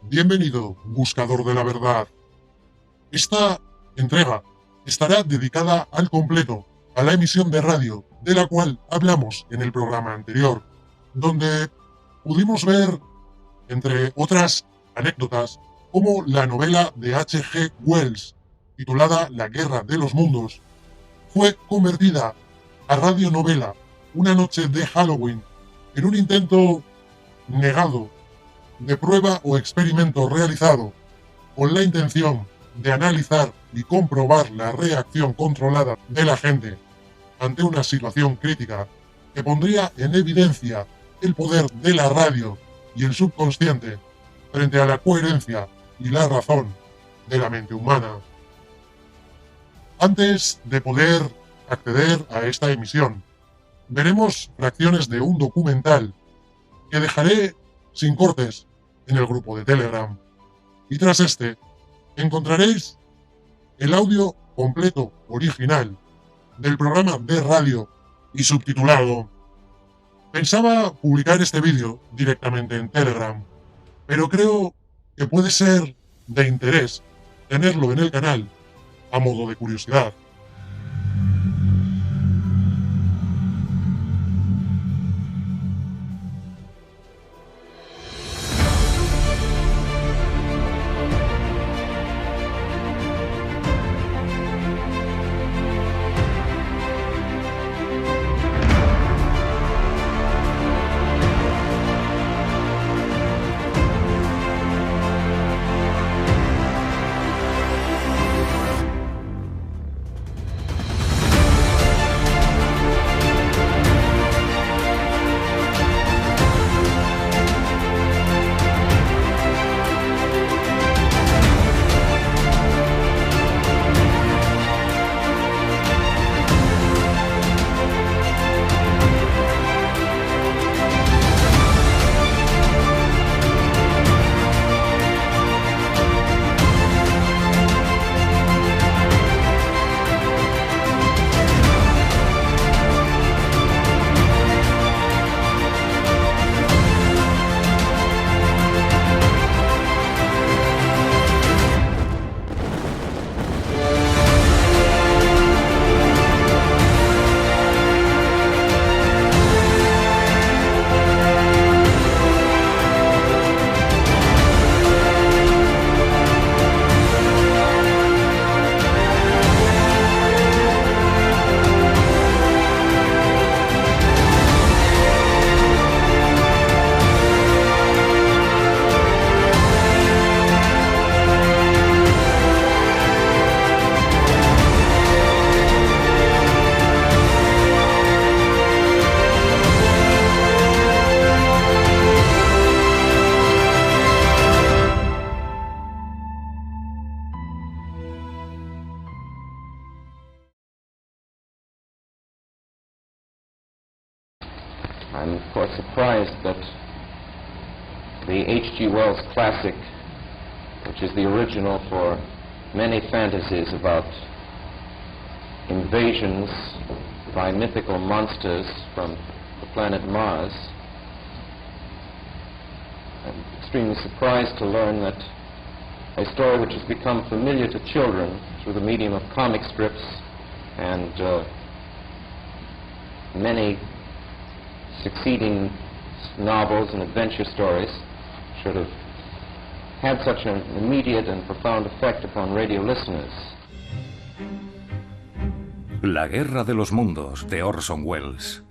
Bienvenido, buscador de la verdad. Esta entrega estará dedicada al completo, a la emisión de radio, de la cual hablamos en el programa anterior, donde pudimos ver, entre otras anécdotas, cómo la novela de H.G. Wells, titulada La Guerra de los Mundos, fue convertida a radionovela una noche de Halloween en un intento negado de prueba o experimento realizado con la intención de analizar y comprobar la reacción controlada de la gente ante una situación crítica que pondría en evidencia el poder de la radio y el subconsciente frente a la coherencia y la razón de la mente humana. Antes de poder acceder a esta emisión, veremos reacciones de un documental que dejaré sin cortes en el grupo de Telegram. Y tras este, encontraréis el audio completo original del programa de radio y subtitulado. Pensaba publicar este vídeo directamente en Telegram, pero creo que puede ser de interés tenerlo en el canal a modo de curiosidad. I'm of course surprised that the H.G. Wells classic, which is the original for many fantasies about invasions by mythical monsters from the planet Mars, I'm extremely surprised to learn that a story which has become familiar to children through the medium of comic strips and many succeeding novels and adventure stories should have had such an immediate and profound effect upon radio listeners. La Guerra de los Mundos, de Orson Welles.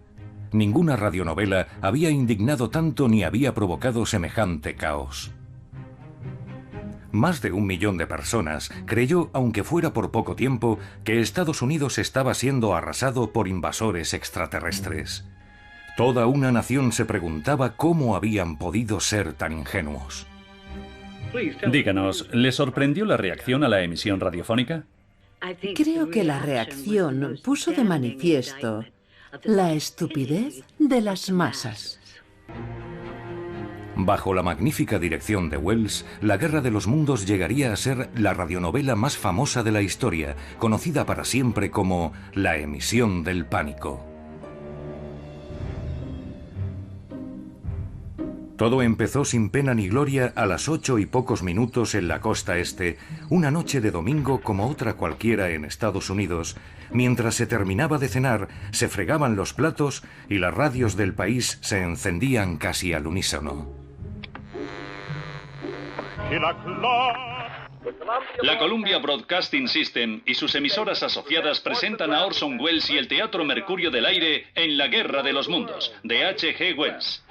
Ninguna radionovela había indignado tanto ni había provocado semejante caos. Más de 1 millón de personas creyó, aunque fuera por poco tiempo, que Estados Unidos estaba siendo arrasado por invasores extraterrestres. Toda una nación se preguntaba cómo habían podido ser tan ingenuos. Díganos, ¿le sorprendió la reacción a la emisión radiofónica? Creo que la reacción puso de manifiesto la estupidez de las masas. Bajo la magnífica dirección de Wells, La Guerra de los Mundos llegaría a ser la radionovela más famosa de la historia, conocida para siempre como La emisión del pánico. Todo empezó sin pena ni gloria a las 8 y pocos minutos en la costa este, una noche de domingo como otra cualquiera en Estados Unidos. Mientras se terminaba de cenar, se fregaban los platos y las radios del país se encendían casi al unísono. La Columbia Broadcasting System y sus emisoras asociadas presentan a Orson Welles y el Teatro Mercurio del Aire en La Guerra de los Mundos, de H.G. Wells.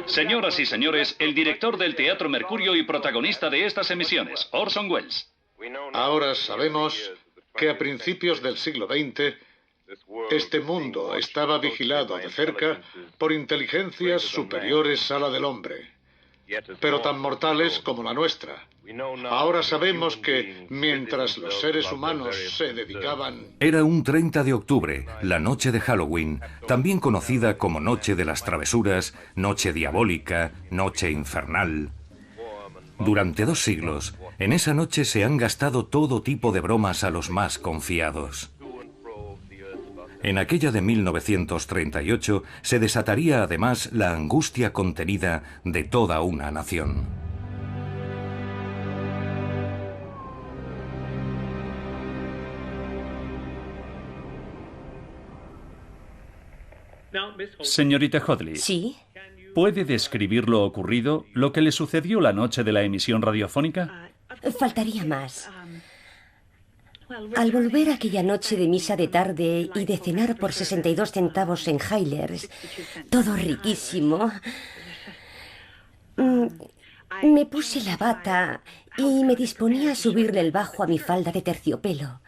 Señoras y señores, el director del Teatro Mercurio y protagonista de estas emisiones, Orson Welles. Ahora sabemos que a principios del siglo XX, este mundo estaba vigilado de cerca por inteligencias superiores a la del hombre, pero tan mortales como la nuestra. Ahora sabemos que mientras los seres humanos se dedicaban... Era un 30 de octubre, la noche de Halloween, también conocida como Noche de las Travesuras, Noche Diabólica, Noche Infernal. Durante 2 siglos, en esa noche se han gastado todo tipo de bromas a los más confiados. En aquella de 1938 se desataría además la angustia contenida de toda una nación. Señorita Hodley. ¿Sí? ¿Puede describir lo ocurrido, lo que le sucedió la noche de la emisión radiofónica? Faltaría más. Al volver aquella noche de misa de tarde y de cenar por 62 centavos en Highland's, todo riquísimo, me puse la bata y me disponía a subirle el bajo a mi falda de terciopelo.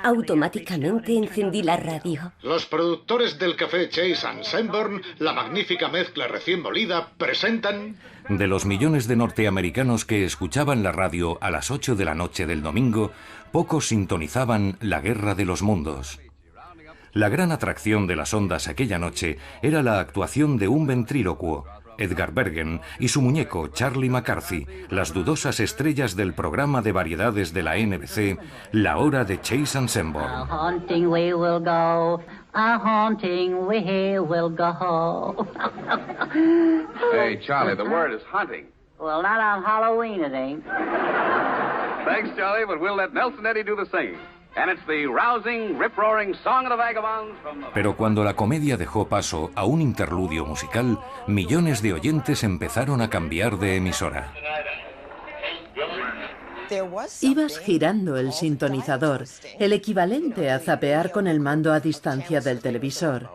Automáticamente encendí la radio. Los productores del café Chase & Sanborn, la magnífica mezcla recién molida, presentan... De los millones de norteamericanos que escuchaban la radio a las 8 de la noche del domingo, pocos sintonizaban La Guerra de los Mundos. La gran atracción de las ondas aquella noche era la actuación de un ventrílocuo, Edgar Bergen, y su muñeco Charlie McCarthy, las dudosas estrellas del programa de variedades de la NBC, La Hora de Chase & Sanborn. A hunting we will go, a hunting we will go. Hey, Charlie, the word is hunting. Well, not on Halloween, it ain't. Thanks, Charlie, but we'll let Nelson Eddy do the singing. And it's the rousing, rip-roaring song of the vagabonds from the... Pero cuando la comedia dejó paso a un interludio musical, millones de oyentes empezaron a cambiar de emisora. Ibas girando el sintonizador, el equivalente a zapear con el mando a distancia del televisor.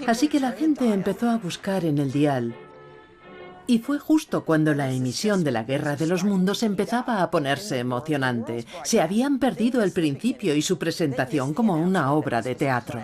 Así que la gente empezó a buscar en el dial. Y fue justo cuando la emisión de La Guerra de los Mundos empezaba a ponerse emocionante. Se habían perdido el principio y su presentación como una obra de teatro.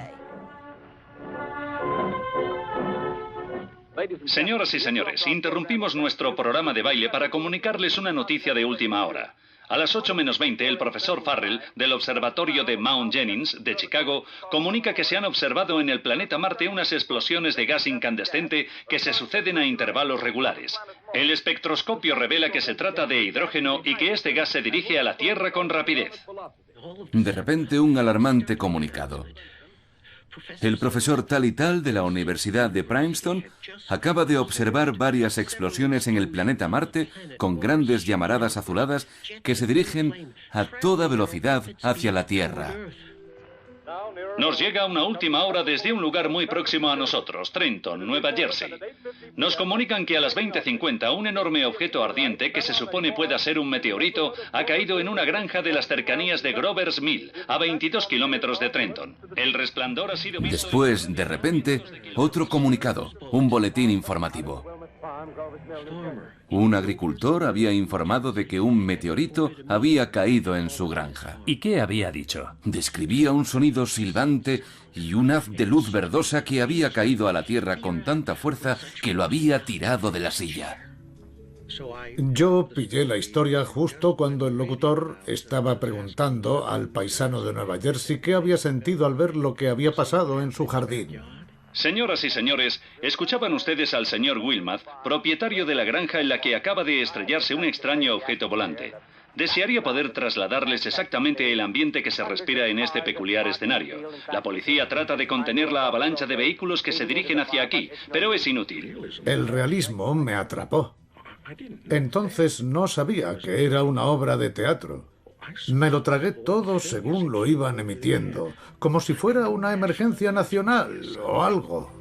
Señoras y señores, interrumpimos nuestro programa de baile para comunicarles una noticia de última hora. A las 8 menos 20, el profesor Farrell, del Observatorio de Mount Jennings, de Chicago, comunica que se han observado en el planeta Marte unas explosiones de gas incandescente que se suceden a intervalos regulares. El espectroscopio revela que se trata de hidrógeno y que este gas se dirige a la Tierra con rapidez. De repente, un alarmante comunicado. El profesor tal y tal de la Universidad de Princeton acaba de observar varias explosiones en el planeta Marte con grandes llamaradas azuladas que se dirigen a toda velocidad hacia la Tierra. Nos llega una última hora desde un lugar muy próximo a nosotros, Trenton, Nueva Jersey. Nos comunican que a las 20:50 un enorme objeto ardiente, que se supone pueda ser un meteorito, ha caído en una granja de las cercanías de Grover's Mill, a 22 kilómetros de Trenton. El resplandor ha sido visto... Después, de repente, otro comunicado, un boletín informativo. Un agricultor había informado de que un meteorito había caído en su granja. ¿Y qué había dicho? Describía un sonido silbante y un haz de luz verdosa que había caído a la tierra con tanta fuerza que lo había tirado de la silla. Yo pillé la historia justo cuando el locutor estaba preguntando al paisano de Nueva Jersey qué había sentido al ver lo que había pasado en su jardín. Señoras y señores, escuchaban ustedes al señor Wilmot, propietario de la granja en la que acaba de estrellarse un extraño objeto volante. Desearía poder trasladarles exactamente el ambiente que se respira en este peculiar escenario. La policía trata de contener la avalancha de vehículos que se dirigen hacia aquí, pero es inútil. El realismo me atrapó. Entonces no sabía que era una obra de teatro. Me lo tragué todo según lo iban emitiendo, como si fuera una emergencia nacional o algo.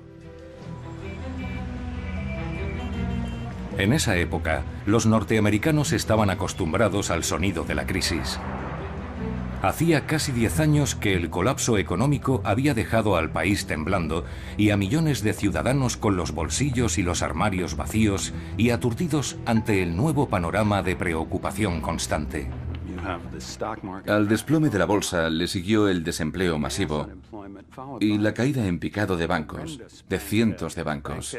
En esa época, los norteamericanos estaban acostumbrados al sonido de la crisis. Hacía casi 10 años que el colapso económico había dejado al país temblando y a millones de ciudadanos con los bolsillos y los armarios vacíos y aturdidos ante el nuevo panorama de preocupación constante. Al desplome de la bolsa le siguió el desempleo masivo y la caída en picado de bancos, de cientos de bancos.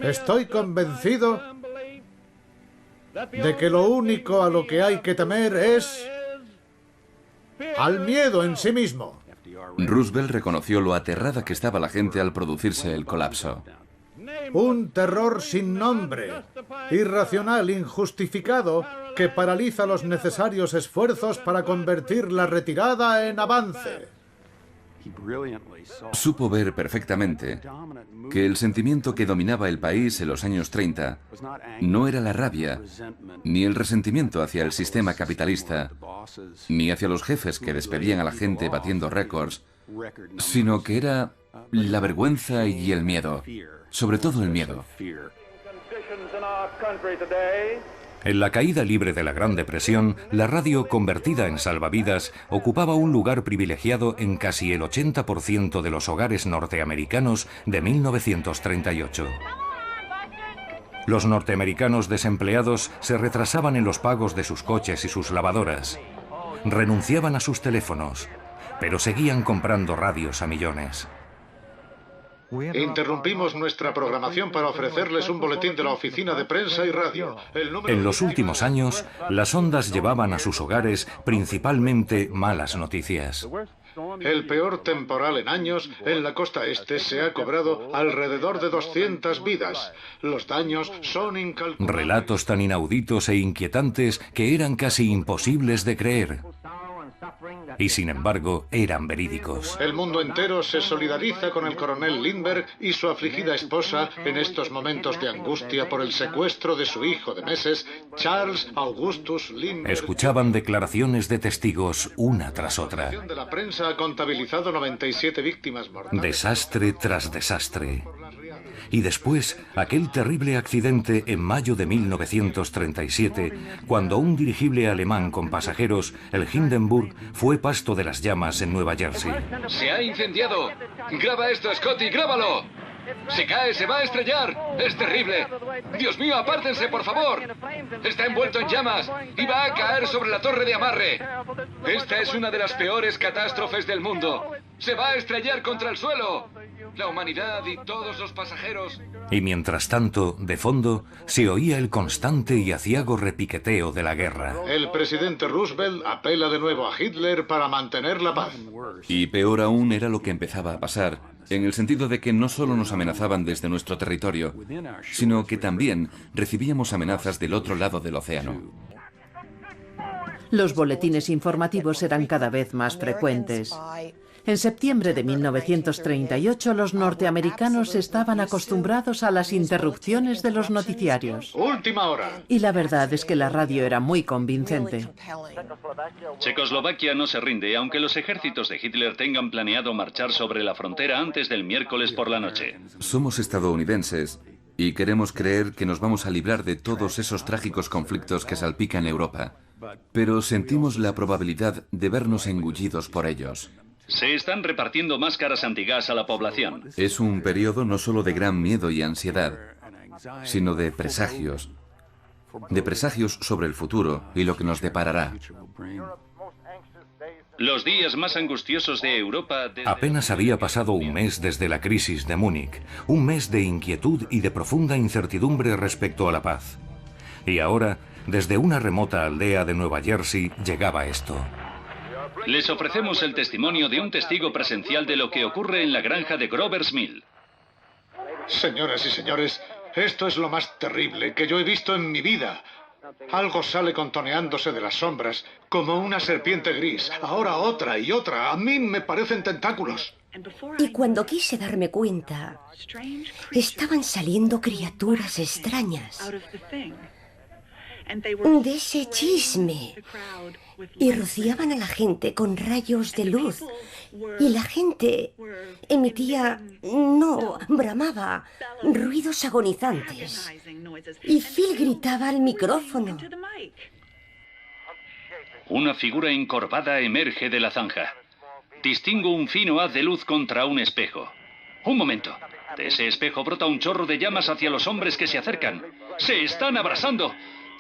Estoy convencido de que lo único a lo que hay que temer es al miedo en sí mismo. Roosevelt reconoció lo aterrada que estaba la gente al producirse el colapso. Un terror sin nombre, irracional, injustificado, que paraliza los necesarios esfuerzos para convertir la retirada en avance. Supo ver perfectamente que el sentimiento que dominaba el país en los años 30 no era la rabia, ni el resentimiento hacia el sistema capitalista, ni hacia los jefes que despedían a la gente batiendo récords, sino que era la vergüenza y el miedo, sobre todo el miedo. En la caída libre de la Gran Depresión, la radio, convertida en salvavidas, ocupaba un lugar privilegiado en casi el 80% de los hogares norteamericanos de 1938. Los norteamericanos desempleados se retrasaban en los pagos de sus coches y sus lavadoras. Renunciaban a sus teléfonos, pero seguían comprando radios a millones. Interrumpimos nuestra programación para ofrecerles un boletín de la oficina de prensa y radio. En los últimos años, las ondas llevaban a sus hogares principalmente malas noticias. El peor temporal en años en la costa este se ha cobrado alrededor de 200 vidas. Los daños son incalculables. Relatos tan inauditos e inquietantes que eran casi imposibles de creer. Y sin embargo, eran verídicos. El mundo entero se solidariza con el coronel Lindbergh y su afligida esposa en estos momentos de angustia por el secuestro de su hijo de meses, Charles Augustus Lindbergh. Escuchaban declaraciones de testigos una tras otra. La prensa ha contabilizado 97 víctimas mortales. Desastre tras desastre. Y después, aquel terrible accidente en mayo de 1937, cuando un dirigible alemán con pasajeros, el Hindenburg, fue pasto de las llamas en Nueva Jersey. ¡Se ha incendiado! ¡Graba esto, Scotty! ¡Grábalo! ¡Se cae! ¡Se va a estrellar! ¡Es terrible! ¡Dios mío, apártense, por favor! ¡Está envuelto en llamas! ¡Y va a caer sobre la torre de amarre! ¡Esta es una de las peores catástrofes del mundo! ¡Se va a estrellar contra el suelo! La humanidad y todos los pasajeros... Y mientras tanto, de fondo, se oía el constante y aciago repiqueteo de la guerra. El presidente Roosevelt apela de nuevo a Hitler para mantener la paz. Y peor aún era lo que empezaba a pasar, en el sentido de que no solo nos amenazaban desde nuestro territorio, sino que también recibíamos amenazas del otro lado del océano. Los boletines informativos eran cada vez más frecuentes. En septiembre de 1938, los norteamericanos estaban acostumbrados a las interrupciones de los noticiarios. ¡Última hora! Y la verdad es que la radio era muy convincente. Checoslovaquia no se rinde, aunque los ejércitos de Hitler tengan planeado marchar sobre la frontera antes del miércoles por la noche. Somos estadounidenses y queremos creer que nos vamos a librar de todos esos trágicos conflictos que salpican Europa. Pero sentimos la probabilidad de vernos engullidos por ellos. Se están repartiendo máscaras antigas a la población. Es un periodo no solo de gran miedo y ansiedad, sino de presagios sobre el futuro y lo que nos deparará. Los días más angustiosos de Europa... Apenas había pasado un mes desde la crisis de Múnich, un mes de inquietud y de profunda incertidumbre respecto a la paz. Y ahora, desde una remota aldea de Nueva Jersey, llegaba esto. Les ofrecemos el testimonio de un testigo presencial de lo que ocurre en la granja de Grover's Mill. Señoras y señores, esto es lo más terrible que yo he visto en mi vida. Algo sale contoneándose de las sombras, como una serpiente gris. Ahora otra y otra. A mí me parecen tentáculos. Y cuando quise darme cuenta, estaban saliendo criaturas extrañas de ese chisme y rociaban a la gente con rayos de luz. Y la gente emitía, no, bramaba, ruidos agonizantes. Y Phil gritaba al micrófono. Una figura encorvada emerge de la zanja. Distingo un fino haz de luz contra un espejo. Un momento. De ese espejo brota un chorro de llamas hacia los hombres que se acercan. ¡Se están abrasando!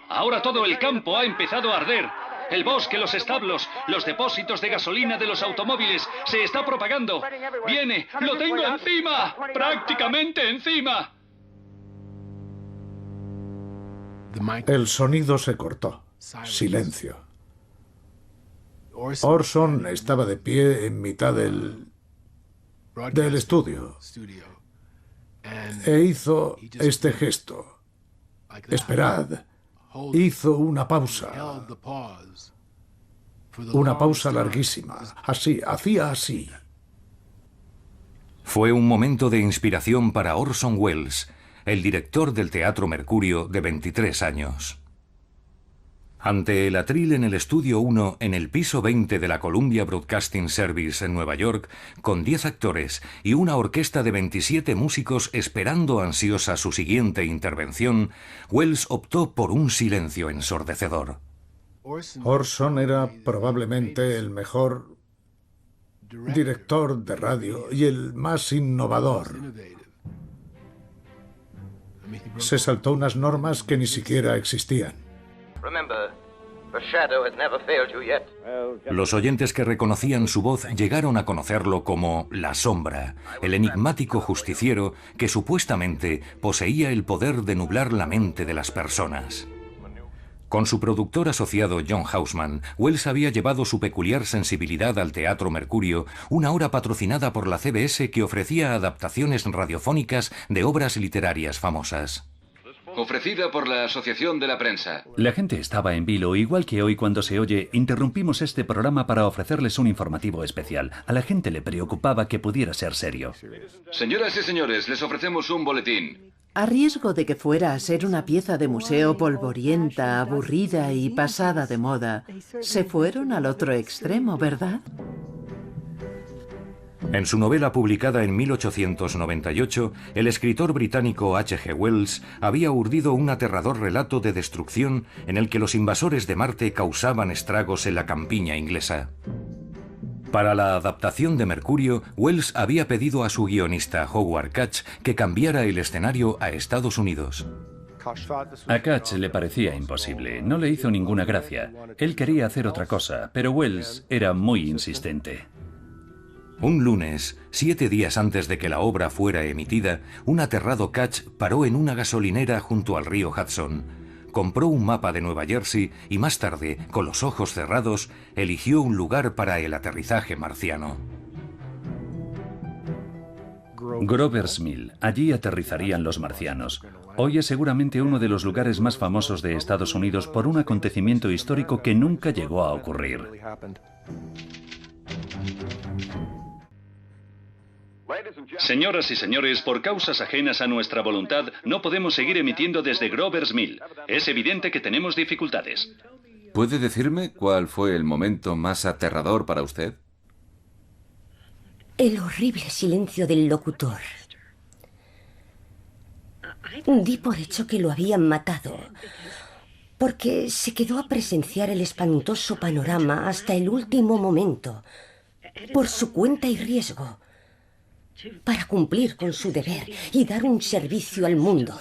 Ahora todo el campo ha empezado a arder. El bosque, los establos, los depósitos de gasolina de los automóviles. Se está propagando. ¡Viene! ¡Lo tengo encima! ¡Prácticamente encima! El sonido se cortó. Silencio. Orson estaba de pie en mitad del estudio e hizo este gesto. Esperad. Hizo una pausa. Una pausa larguísima. Así, hacía así. Fue un momento de inspiración para Orson Welles, el director del Teatro Mercurio de 23 años. Ante el atril en el estudio 1, en el piso 20 de la Columbia Broadcasting Service en Nueva York, con 10 actores y una orquesta de 27 músicos esperando ansiosa su siguiente intervención, Welles optó por un silencio ensordecedor. Orson era probablemente el mejor director de radio y el más innovador. Se saltó unas normas que ni siquiera existían. Los oyentes que reconocían su voz llegaron a conocerlo como La Sombra, el enigmático justiciero que supuestamente poseía el poder de nublar la mente de las personas. Con su productor asociado John Houseman, Welles había llevado su peculiar sensibilidad al Teatro Mercurio, una hora patrocinada por la CBS que ofrecía adaptaciones radiofónicas de obras literarias famosas. Ofrecida por la Asociación de la Prensa. La gente estaba en vilo, igual que hoy cuando se oye, interrumpimos este programa para ofrecerles un informativo especial. A la gente le preocupaba que pudiera ser serio. Señoras y señores, les ofrecemos un boletín. A riesgo de que fuera a ser una pieza de museo polvorienta, aburrida y pasada de moda, se fueron al otro extremo, ¿verdad? En su novela publicada en 1898, el escritor británico H.G. Wells había urdido un aterrador relato de destrucción en el que los invasores de Marte causaban estragos en la campiña inglesa. Para la adaptación de Mercurio, Wells había pedido a su guionista Howard Katch que cambiara el escenario a Estados Unidos. A Katch le parecía imposible, no le hizo ninguna gracia. Él quería hacer otra cosa, pero Wells era muy insistente. Un lunes, 7 días antes de que la obra fuera emitida, un aterrado Katch paró en una gasolinera junto al río Hudson, compró un mapa de Nueva Jersey y más tarde, con los ojos cerrados, eligió un lugar para el aterrizaje marciano. Grover's Mill, allí aterrizarían los marcianos. Hoy es seguramente uno de los lugares más famosos de Estados Unidos por un acontecimiento histórico que nunca llegó a ocurrir. Señoras y señores, por causas ajenas a nuestra voluntad, no podemos seguir emitiendo desde Grover's Mill. Es evidente que tenemos dificultades. ¿Puede decirme cuál fue el momento más aterrador para usted? El horrible silencio del locutor. Di por hecho que lo habían matado, porque se quedó a presenciar el espantoso panorama hasta el último momento, por su cuenta y riesgo, para cumplir con su deber y dar un servicio al mundo.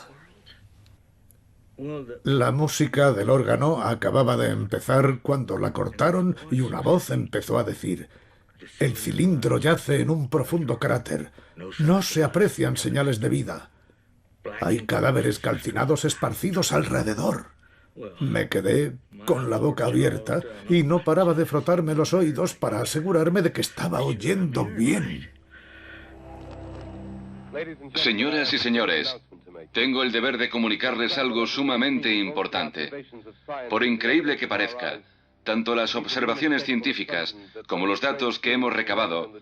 La música del órgano acababa de empezar cuando la cortaron y una voz empezó a decir: «El cilindro yace en un profundo cráter. No se aprecian señales de vida. Hay cadáveres calcinados esparcidos alrededor». Me quedé con la boca abierta y no paraba de frotarme los oídos para asegurarme de que estaba oyendo bien. Señoras y señores, Tengo el deber de comunicarles algo sumamente importante. Por increíble que parezca, tanto las observaciones científicas como los datos que hemos recabado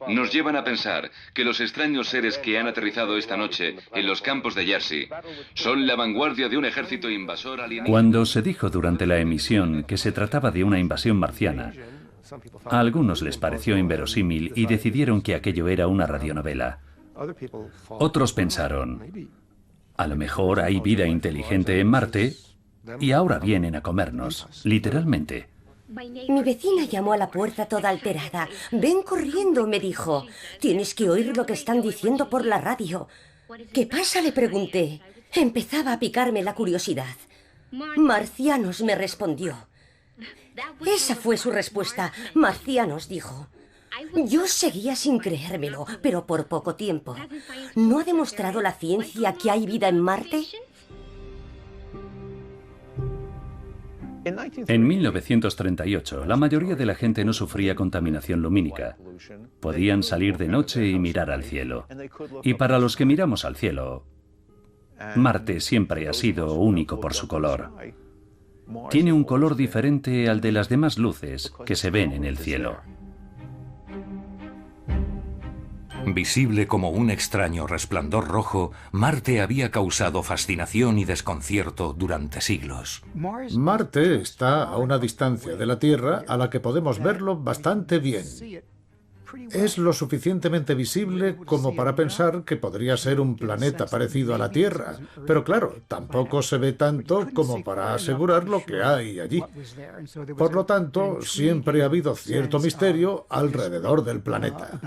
nos llevan a pensar que los extraños seres que han aterrizado esta noche en los campos de Jersey son la vanguardia de un ejército invasor alienígena. Cuando se dijo durante la emisión que se trataba de una invasión marciana, a algunos les pareció inverosímil y decidieron que aquello era una radionovela. Otros pensaron, a lo mejor hay vida inteligente en Marte y ahora vienen a comernos, literalmente. Mi vecina llamó a la puerta toda alterada. Ven corriendo, me dijo. Tienes que oír lo que están diciendo por la radio. ¿Qué pasa?, le pregunté. Empezaba a picarme la curiosidad. Marcianos, me respondió. Esa fue su respuesta. Marcianos, dijo. Yo seguía sin creérmelo, pero por poco tiempo. ¿No ha demostrado la ciencia que hay vida en Marte? En 1938, la mayoría de la gente no sufría contaminación lumínica. Podían salir de noche y mirar al cielo. Y para los que miramos al cielo, Marte siempre ha sido único por su color. Tiene un color diferente al de las demás luces que se ven en el cielo. Visible como un extraño resplandor rojo, Marte había causado fascinación y desconcierto durante siglos. Marte está a una distancia de la Tierra a la que podemos verlo bastante bien. Es lo suficientemente visible como para pensar que podría ser un planeta parecido a la Tierra, pero claro, tampoco se ve tanto como para asegurar lo que hay allí. Por lo tanto, siempre ha habido cierto misterio alrededor del planeta.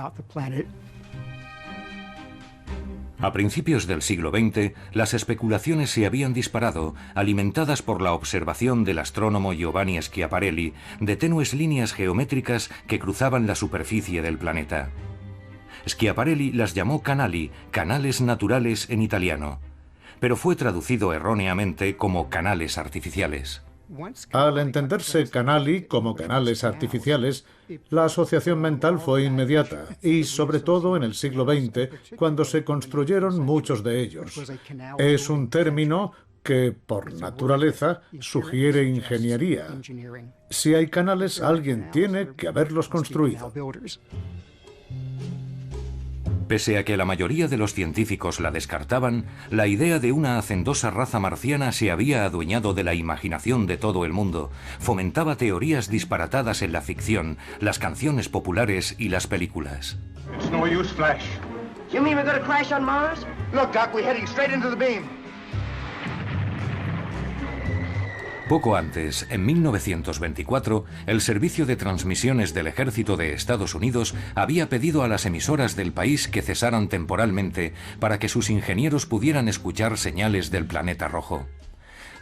A principios del siglo XX, las especulaciones se habían disparado, alimentadas por la observación del astrónomo Giovanni Schiaparelli de tenues líneas geométricas que cruzaban la superficie del planeta. Schiaparelli las llamó canali, canales naturales en italiano, pero fue traducido erróneamente como canales artificiales. Al entenderse canali como canales artificiales, la asociación mental fue inmediata y, sobre todo en el siglo XX, cuando se construyeron muchos de ellos. Es un término que, por naturaleza, sugiere ingeniería. Si hay canales, alguien tiene que haberlos construido. Pese a que la mayoría de los científicos la descartaban, la idea de una hacendosa raza marciana se había adueñado de la imaginación de todo el mundo, fomentaba teorías disparatadas en la ficción, las canciones populares y las películas. It's no use, Flash. You mean we're gonna crash on Mars? Look, Doc, we're heading straight into the beam. Poco antes, en 1924, el Servicio de Transmisiones del Ejército de Estados Unidos había pedido a las emisoras del país que cesaran temporalmente para que sus ingenieros pudieran escuchar señales del planeta rojo.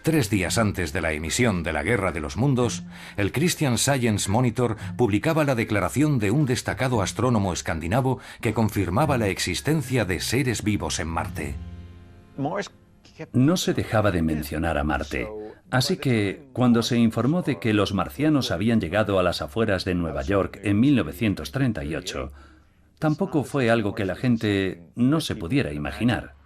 3 días antes de la emisión de la Guerra de los Mundos, el Christian Science Monitor publicaba la declaración de un destacado astrónomo escandinavo que confirmaba la existencia de seres vivos en Marte. No se dejaba de mencionar a Marte. Así que, cuando se informó de que los marcianos habían llegado a las afueras de Nueva York en 1938, tampoco fue algo que la gente no se pudiera imaginar.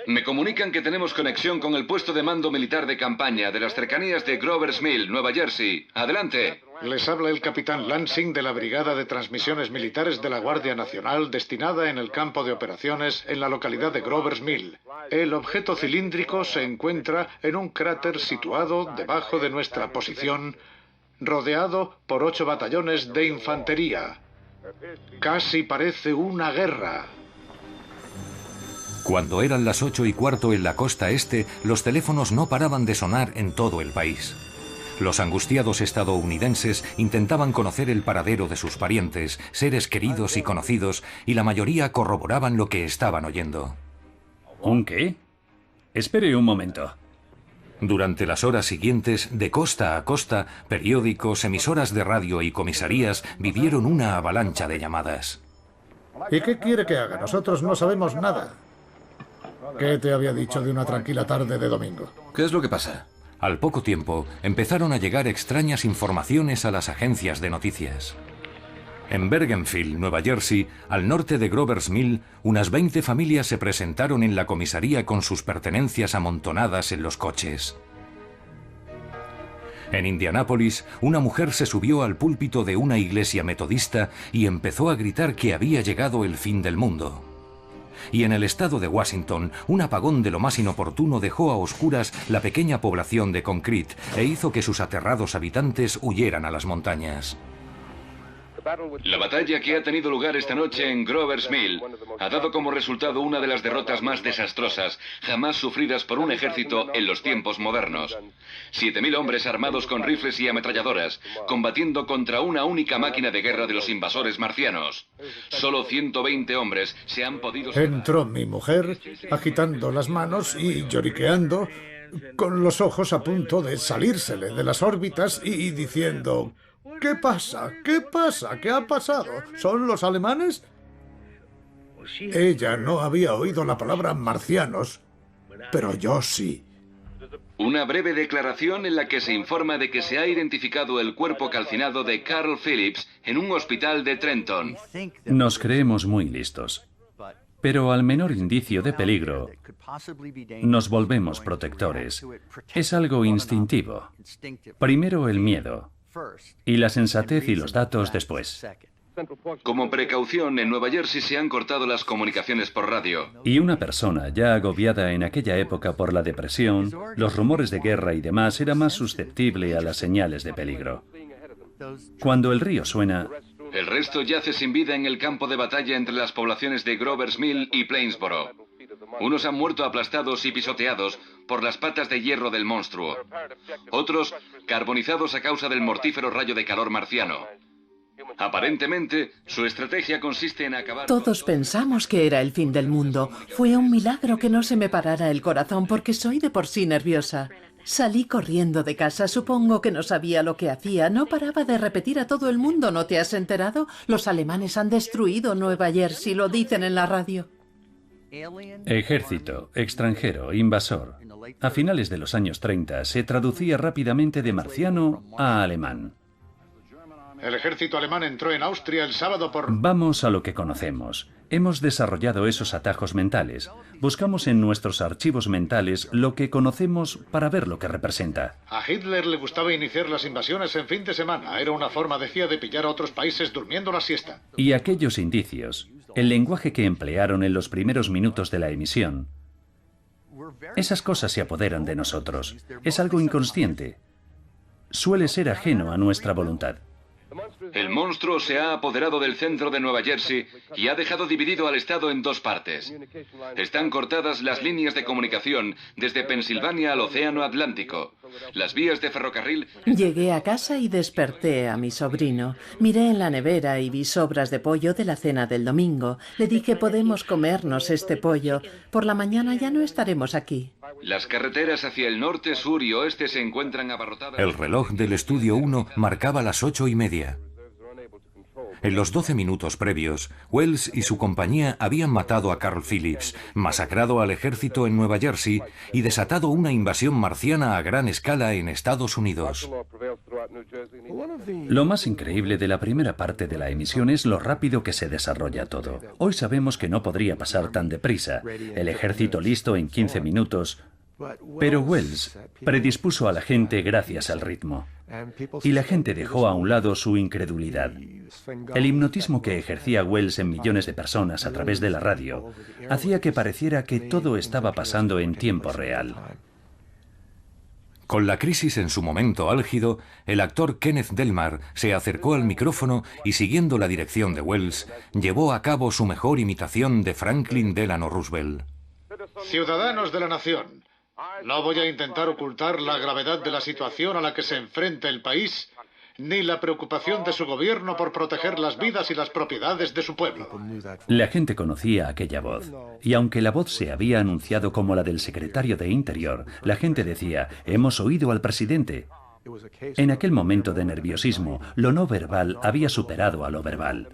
Me comunican que tenemos conexión con el puesto de mando militar de campaña de las cercanías de Grover's Mill, Nueva Jersey. ¡Adelante! Les habla el capitán Lansing de la Brigada de Transmisiones Militares de la Guardia Nacional destinada en el campo de operaciones en la localidad de Grover's Mill. El objeto cilíndrico se encuentra en un cráter situado debajo de nuestra posición, rodeado por 8 batallones de infantería. Casi parece una guerra. Cuando eran las 8:15 en la costa este, los teléfonos no paraban de sonar en todo el país. Los angustiados estadounidenses intentaban conocer el paradero de sus parientes, seres queridos y conocidos, y la mayoría corroboraban lo que estaban oyendo. ¿Un qué? Espere un momento. Durante las horas siguientes, de costa a costa, periódicos, emisoras de radio y comisarías vivieron una avalancha de llamadas. ¿Y qué quiere que haga? Nosotros no sabemos nada. ¿Qué te había dicho de una tranquila tarde de domingo? ¿Qué es lo que pasa? Al poco tiempo, empezaron a llegar extrañas informaciones a las agencias de noticias. En Bergenfield, Nueva Jersey, al norte de Grover's Mill, unas 20 familias se presentaron en la comisaría con sus pertenencias amontonadas en los coches. En Indianápolis, una mujer se subió al púlpito de una iglesia metodista y empezó a gritar que había llegado el fin del mundo. Y en el estado de Washington, un apagón de lo más inoportuno dejó a oscuras la pequeña población de Concrete e hizo que sus aterrados habitantes huyeran a las montañas. La batalla que ha tenido lugar esta noche en Grover's Mill ha dado como resultado una de las derrotas más desastrosas jamás sufridas por un ejército en los tiempos modernos. 7.000 hombres armados con rifles y ametralladoras, combatiendo contra una única máquina de guerra de los invasores marcianos. Solo 120 hombres se han podido... Entró mi mujer, agitando las manos y lloriqueando, con los ojos a punto de salírsele de las órbitas y diciendo... ¿Qué pasa? ¿Qué pasa? ¿Qué ha pasado? ¿Son los alemanes? Ella no había oído la palabra marcianos, pero yo sí. Una breve declaración en la que se informa de que se ha identificado el cuerpo calcinado de Carl Phillips en un hospital de Trenton. Nos creemos muy listos, pero al menor indicio de peligro nos volvemos protectores. Es algo instintivo. Primero el miedo. Y la sensatez y los datos después. Como precaución, en Nueva Jersey se han cortado las comunicaciones por radio. Y una persona ya agobiada en aquella época por la depresión, los rumores de guerra y demás era más susceptible a las señales de peligro. Cuando el río suena... El resto yace sin vida en el campo de batalla entre las poblaciones de Grover's Mill y Plainsboro. Unos han muerto aplastados y pisoteados por las patas de hierro del monstruo. Otros carbonizados a causa del mortífero rayo de calor marciano. Aparentemente, su estrategia consiste en acabar... Todos pensamos que era el fin del mundo. Fue un milagro que no se me parara el corazón porque soy de por sí nerviosa. Salí corriendo de casa, supongo que no sabía lo que hacía. No paraba de repetir a todo el mundo, ¿no te has enterado? Los alemanes han destruido Nueva Jersey, lo dicen en la radio. Ejército, extranjero, invasor. A finales de los años 30 se traducía rápidamente de marciano a alemán. El ejército alemán entró en Austria el sábado por... Vamos a lo que conocemos. Hemos desarrollado esos atajos mentales. Buscamos en nuestros archivos mentales lo que conocemos para ver lo que representa. A Hitler le gustaba iniciar las invasiones en fin de semana. Era una forma, decía, de pillar a otros países durmiendo la siesta. Y aquellos indicios, el lenguaje que emplearon en los primeros minutos de la emisión, esas cosas se apoderan de nosotros. Es algo inconsciente. Suele ser ajeno a nuestra voluntad. El monstruo se ha apoderado del centro de Nueva Jersey y ha dejado dividido al estado en dos partes. Están cortadas las líneas de comunicación desde Pensilvania al Océano Atlántico. Las vías de ferrocarril... Llegué a casa y desperté a mi sobrino. Miré en la nevera y vi sobras de pollo de la cena del domingo. Le dije, podemos comernos este pollo. Por la mañana ya no estaremos aquí. Las carreteras hacia el norte, sur y oeste se encuentran abarrotadas... El reloj del estudio 1 marcaba las 8:30. En los 12 minutos previos, Wells y su compañía habían matado a Carl Phillips, masacrado al ejército en Nueva Jersey y desatado una invasión marciana a gran escala en Estados Unidos. Lo más increíble de la primera parte de la emisión es lo rápido que se desarrolla todo. Hoy sabemos que no podría pasar tan deprisa. El ejército listo en 15 minutos. Pero Wells predispuso a la gente gracias al ritmo. Y la gente dejó a un lado su incredulidad. El hipnotismo que ejercía Wells en millones de personas a través de la radio hacía que pareciera que todo estaba pasando en tiempo real. Con la crisis en su momento álgido, el actor Kenneth Delmar se acercó al micrófono y, siguiendo la dirección de Wells, llevó a cabo su mejor imitación de Franklin Delano Roosevelt. Ciudadanos de la nación, no voy a intentar ocultar la gravedad de la situación a la que se enfrenta el país, ni la preocupación de su gobierno por proteger las vidas y las propiedades de su pueblo. La gente conocía aquella voz, y aunque la voz se había anunciado como la del secretario de Interior, la gente decía, hemos oído al presidente. En aquel momento de nerviosismo, lo no verbal había superado a lo verbal.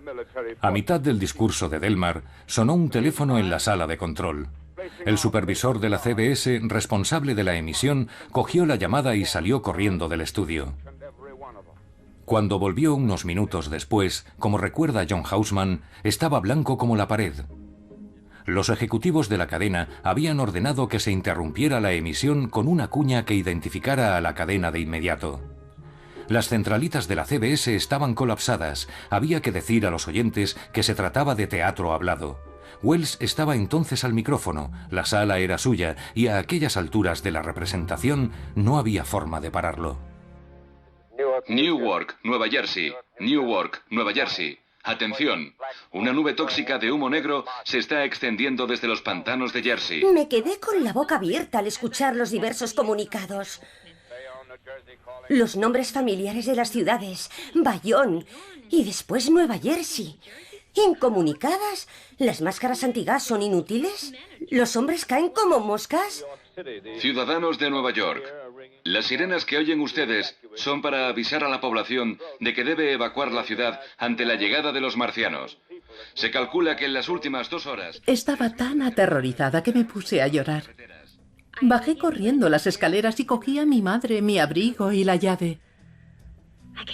A mitad del discurso de Delmar, sonó un teléfono en la sala de control. El supervisor de la CBS, responsable de la emisión, cogió la llamada y salió corriendo del estudio. Cuando volvió unos minutos después, como recuerda John Houseman, estaba blanco como la pared. Los ejecutivos de la cadena habían ordenado que se interrumpiera la emisión con una cuña que identificara a la cadena de inmediato. Las centralitas de la CBS estaban colapsadas. Había que decir a los oyentes que se trataba de teatro hablado. Wells estaba entonces al micrófono, la sala era suya y a aquellas alturas de la representación no había forma de pararlo. Newark, Nueva Jersey. Newark, Nueva Jersey. Atención, una nube tóxica de humo negro se está extendiendo desde los pantanos de Jersey. Me quedé con la boca abierta al escuchar los diversos comunicados. Los nombres familiares de las ciudades, Bayonne y después Nueva Jersey. ¿Incomunicadas? ¿Las máscaras antigas son inútiles? ¿Los hombres caen como moscas? Ciudadanos de Nueva York, las sirenas que oyen ustedes son para avisar a la población de que debe evacuar la ciudad ante la llegada de los marcianos. Se calcula que en las últimas 2 horas... Estaba tan aterrorizada que me puse a llorar. Bajé corriendo las escaleras y cogí a mi madre, mi abrigo y la llave.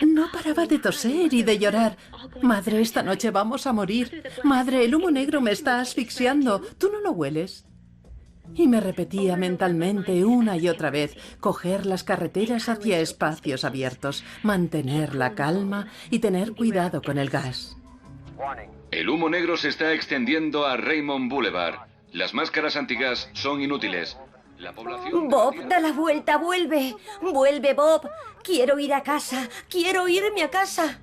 No paraba de toser y de llorar. Madre, esta noche vamos a morir. Madre, el humo negro me está asfixiando. ¿Tú no lo hueles? Y me repetía mentalmente una y otra vez, coger las carreteras hacia espacios abiertos, mantener la calma y tener cuidado con el gas. El humo negro se está extendiendo a Raymond Boulevard. Las máscaras antigas son inútiles. La población... Bob, da la vuelta, vuelve. Vuelve, Bob. Quiero ir a casa. Quiero irme a casa.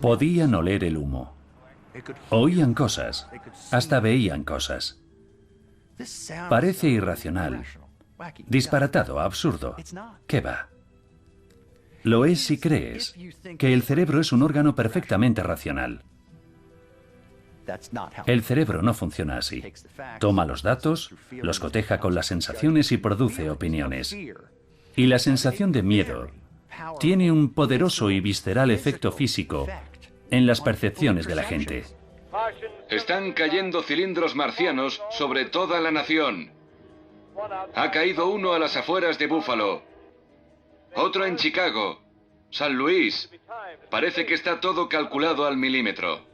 Podían oler el humo. Oían cosas. Hasta veían cosas. Parece irracional. Disparatado, absurdo. ¿Qué va? Lo es si crees que el cerebro es un órgano perfectamente racional. El cerebro no funciona así. Toma los datos, los coteja con las sensaciones y produce opiniones. Y la sensación de miedo tiene un poderoso y visceral efecto físico en las percepciones de la gente. Están cayendo cilindros marcianos sobre toda la nación. Ha caído uno a las afueras de Buffalo. Otro en Chicago. San Luis. Parece que está todo calculado al milímetro.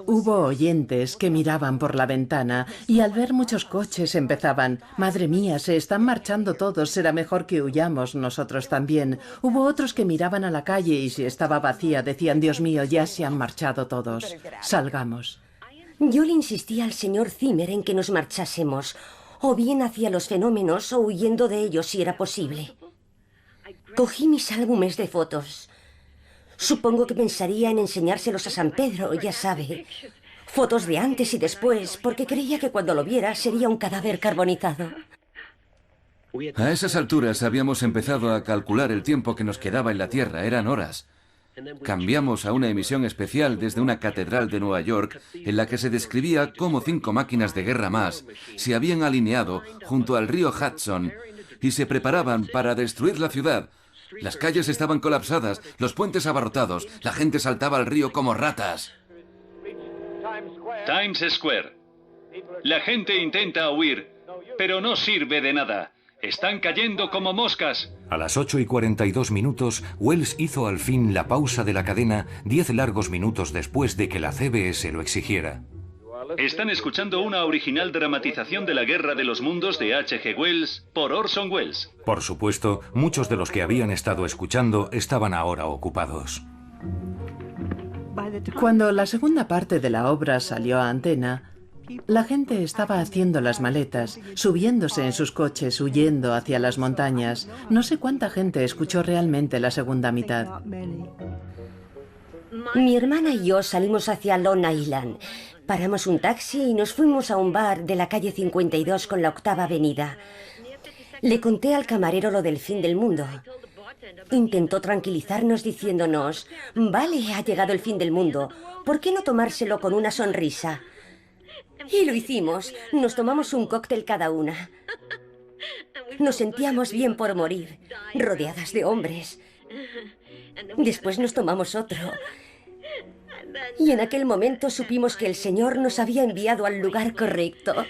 Hubo oyentes que miraban por la ventana y al ver muchos coches empezaban: «Madre mía, se están marchando todos, será mejor que huyamos nosotros también». Hubo otros que miraban a la calle y si estaba vacía decían: «Dios mío, ya se han marchado todos, salgamos». Yo le insistí al señor Zimmer en que nos marchásemos, o bien hacia los fenómenos o huyendo de ellos si era posible. Cogí mis álbumes de fotos. Supongo que pensaría en enseñárselos a San Pedro, ya sabe. Fotos de antes y después, porque creía que cuando lo viera sería un cadáver carbonizado. A esas alturas habíamos empezado a calcular el tiempo que nos quedaba en la Tierra. Eran horas. Cambiamos a una emisión especial desde una catedral de Nueva York en la que se describía cómo 5 máquinas de guerra más se habían alineado junto al río Hudson y se preparaban para destruir la ciudad. Las calles estaban colapsadas, los puentes abarrotados, la gente saltaba al río como ratas. Times Square. La gente intenta huir, pero no sirve de nada. Están cayendo como moscas. A las 8:42, Wells hizo al fin la pausa de la cadena 10 largos minutos después de que la CBS lo exigiera. Están escuchando una original dramatización de la Guerra de los Mundos de H.G. Wells por Orson Welles. Por supuesto, muchos de los que habían estado escuchando estaban ahora ocupados. Cuando la segunda parte de la obra salió a antena, la gente estaba haciendo las maletas, subiéndose en sus coches, huyendo hacia las montañas. No sé cuánta gente escuchó realmente la segunda mitad. Mi hermana y yo salimos hacia Long Island. Paramos un taxi y nos fuimos a un bar de la calle 52 con la 8ª avenida. Le conté al camarero lo del fin del mundo. Intentó tranquilizarnos diciéndonos: «Vale, ha llegado el fin del mundo. ¿Por qué no tomárselo con una sonrisa?» Y lo hicimos. Nos tomamos un cóctel cada una. Nos sentíamos bien por morir, rodeadas de hombres. Después nos tomamos otro. Y en aquel momento supimos que el Señor nos había enviado al lugar correcto.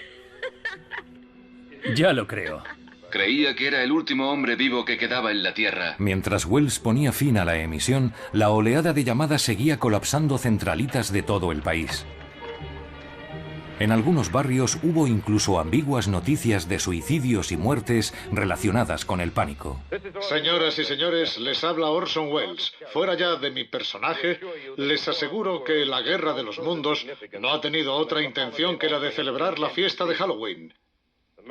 Ya lo creo. Creía que era el último hombre vivo que quedaba en la Tierra. Mientras Wells ponía fin a la emisión, la oleada de llamadas seguía colapsando centralitas de todo el país. En algunos barrios hubo incluso ambiguas noticias de suicidios y muertes relacionadas con el pánico. Señoras y señores, les habla Orson Welles. Fuera ya de mi personaje, les aseguro que la Guerra de los Mundos no ha tenido otra intención que la de celebrar la fiesta de Halloween.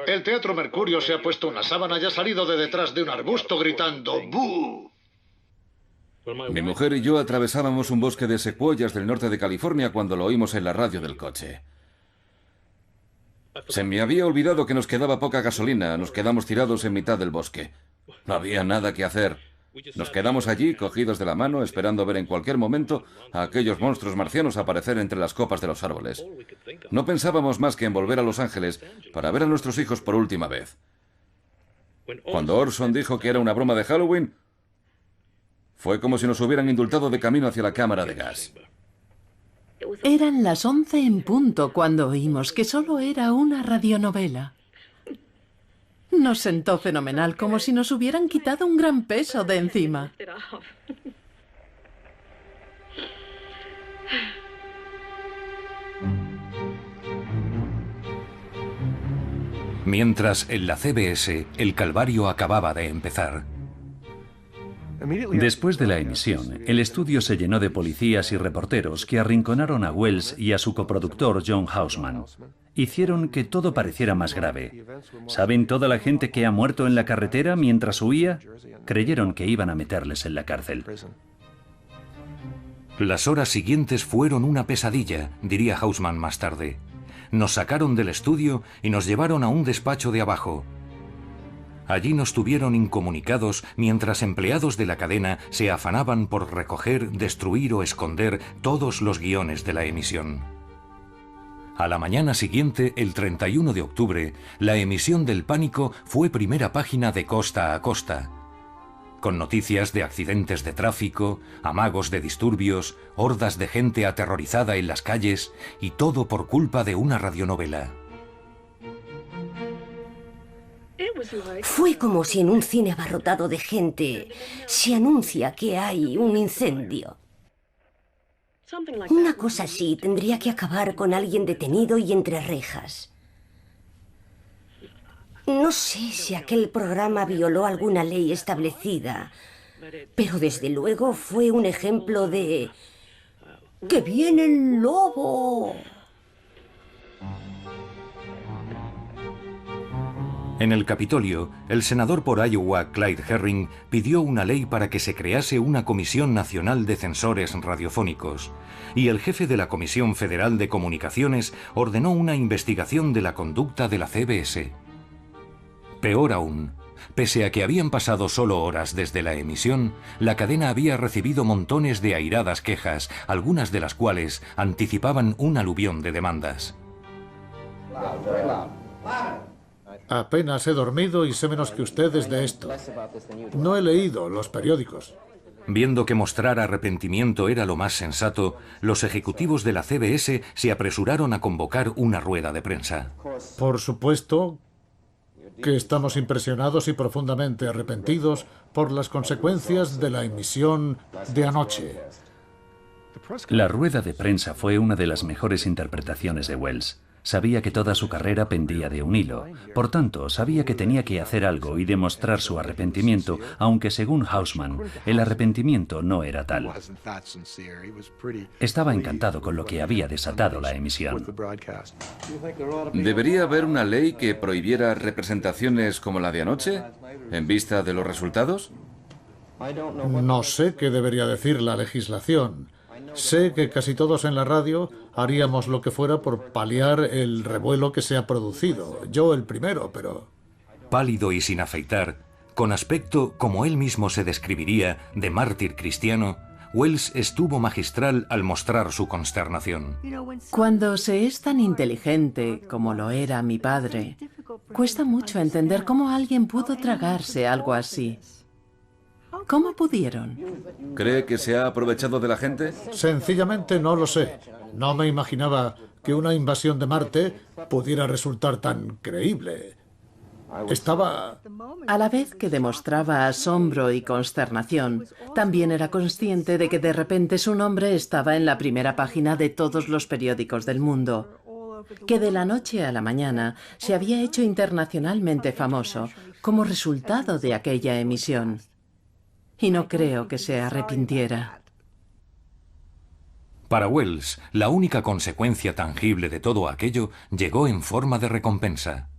El Teatro Mercurio se ha puesto una sábana y ha salido de detrás de un arbusto gritando ¡bú! Mi mujer y yo atravesábamos un bosque de secuoyas del norte de California cuando lo oímos en la radio del coche. Se me había olvidado que nos quedaba poca gasolina. Nos quedamos tirados en mitad del bosque. No había nada que hacer. Nos quedamos allí, cogidos de la mano, esperando ver en cualquier momento a aquellos monstruos marcianos aparecer entre las copas de los árboles. No pensábamos más que en volver a Los Ángeles para ver a nuestros hijos por última vez. Cuando Orson dijo que era una broma de Halloween, fue como si nos hubieran indultado de camino hacia la cámara de gas. Eran las 11 en punto cuando oímos que solo era una radionovela. Nos sentó fenomenal, como si nos hubieran quitado un gran peso de encima. Mientras en la CBS el calvario acababa de empezar. Después de la emisión, el estudio se llenó de policías y reporteros que arrinconaron a Wells y a su coproductor John Houseman. Hicieron que todo pareciera más grave. ¿Saben toda la gente que ha muerto en la carretera mientras huía? Creyeron que iban a meterles en la cárcel. Las horas siguientes fueron una pesadilla, diría Houseman más tarde. Nos sacaron del estudio y nos llevaron a un despacho de abajo. Allí nos tuvieron incomunicados mientras empleados de la cadena se afanaban por recoger, destruir o esconder todos los guiones de la emisión. A la mañana siguiente, el 31 de octubre, la emisión del pánico fue primera página de costa a costa, con noticias de accidentes de tráfico, amagos de disturbios, hordas de gente aterrorizada en las calles y todo por culpa de una radionovela. Fue como si en un cine abarrotado de gente se anuncia que hay un incendio. Una cosa así tendría que acabar con alguien detenido y entre rejas. No sé si aquel programa violó alguna ley establecida, pero desde luego fue un ejemplo de... ¡Que viene el lobo! En el Capitolio, el senador por Iowa, Clyde Herring, pidió una ley para que se crease una Comisión Nacional de Censores Radiofónicos, y el jefe de la Comisión Federal de Comunicaciones ordenó una investigación de la conducta de la CBS. Peor aún, pese a que habían pasado solo horas desde la emisión, la cadena había recibido montones de airadas quejas, algunas de las cuales anticipaban un aluvión de demandas. Apenas he dormido y sé menos que ustedes de esto. No he leído los periódicos. Viendo que mostrar arrepentimiento era lo más sensato, los ejecutivos de la CBS se apresuraron a convocar una rueda de prensa. Por supuesto que estamos impresionados y profundamente arrepentidos por las consecuencias de la emisión de anoche. La rueda de prensa fue una de las mejores interpretaciones de Wells. Sabía que toda su carrera pendía de un hilo. Por tanto, sabía que tenía que hacer algo y demostrar su arrepentimiento, aunque según Houseman, el arrepentimiento no era tal. Estaba encantado con lo que había desatado la emisión. ¿Debería haber una ley que prohibiera representaciones como la de anoche, en vista de los resultados? No sé qué debería decir la legislación. Sé que casi todos en la radio haríamos lo que fuera por paliar el revuelo que se ha producido. Yo el primero, pero... Pálido y sin afeitar, con aspecto, como él mismo se describiría, de mártir cristiano, Wells estuvo magistral al mostrar su consternación. Cuando se es tan inteligente como lo era mi padre, cuesta mucho entender cómo alguien pudo tragarse algo así. ¿Cómo pudieron? ¿Cree que se ha aprovechado de la gente? Sencillamente no lo sé. No me imaginaba que una invasión de Marte pudiera resultar tan creíble. Estaba... A la vez que demostraba asombro y consternación, también era consciente de que de repente su nombre estaba en la primera página de todos los periódicos del mundo, que de la noche a la mañana se había hecho internacionalmente famoso como resultado de aquella emisión. Y no creo que se arrepintiera. Para Wells, la única consecuencia tangible de todo aquello llegó en forma de recompensa.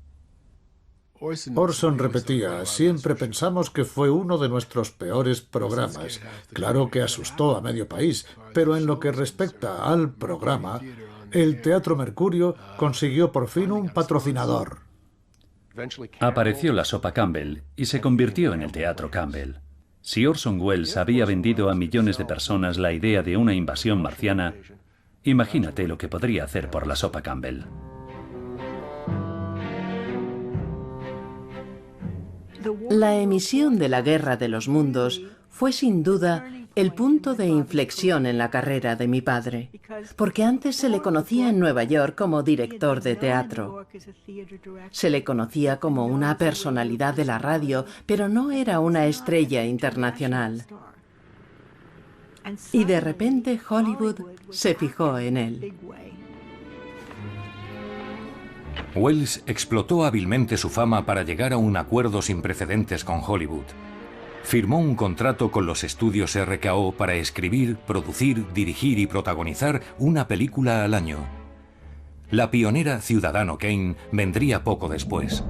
Orson repetía, siempre pensamos que fue uno de nuestros peores programas. Claro que asustó a medio país, pero en lo que respecta al programa, el Teatro Mercurio consiguió por fin un patrocinador. Apareció la sopa Campbell y se convirtió en el Teatro Campbell. Si Orson Welles había vendido a millones de personas la idea de una invasión marciana, imagínate lo que podría hacer por la sopa Campbell. La emisión de la Guerra de los Mundos fue sin duda el punto de inflexión en la carrera de mi padre, porque antes se le conocía en Nueva York como director de teatro. Se le conocía como una personalidad de la radio, pero no era una estrella internacional. Y de repente Hollywood se fijó en él. Welles explotó hábilmente su fama para llegar a un acuerdo sin precedentes con Hollywood. Firmó un contrato con los estudios RKO para escribir, producir, dirigir y protagonizar una película al año. La pionera Ciudadano Kane vendría poco después.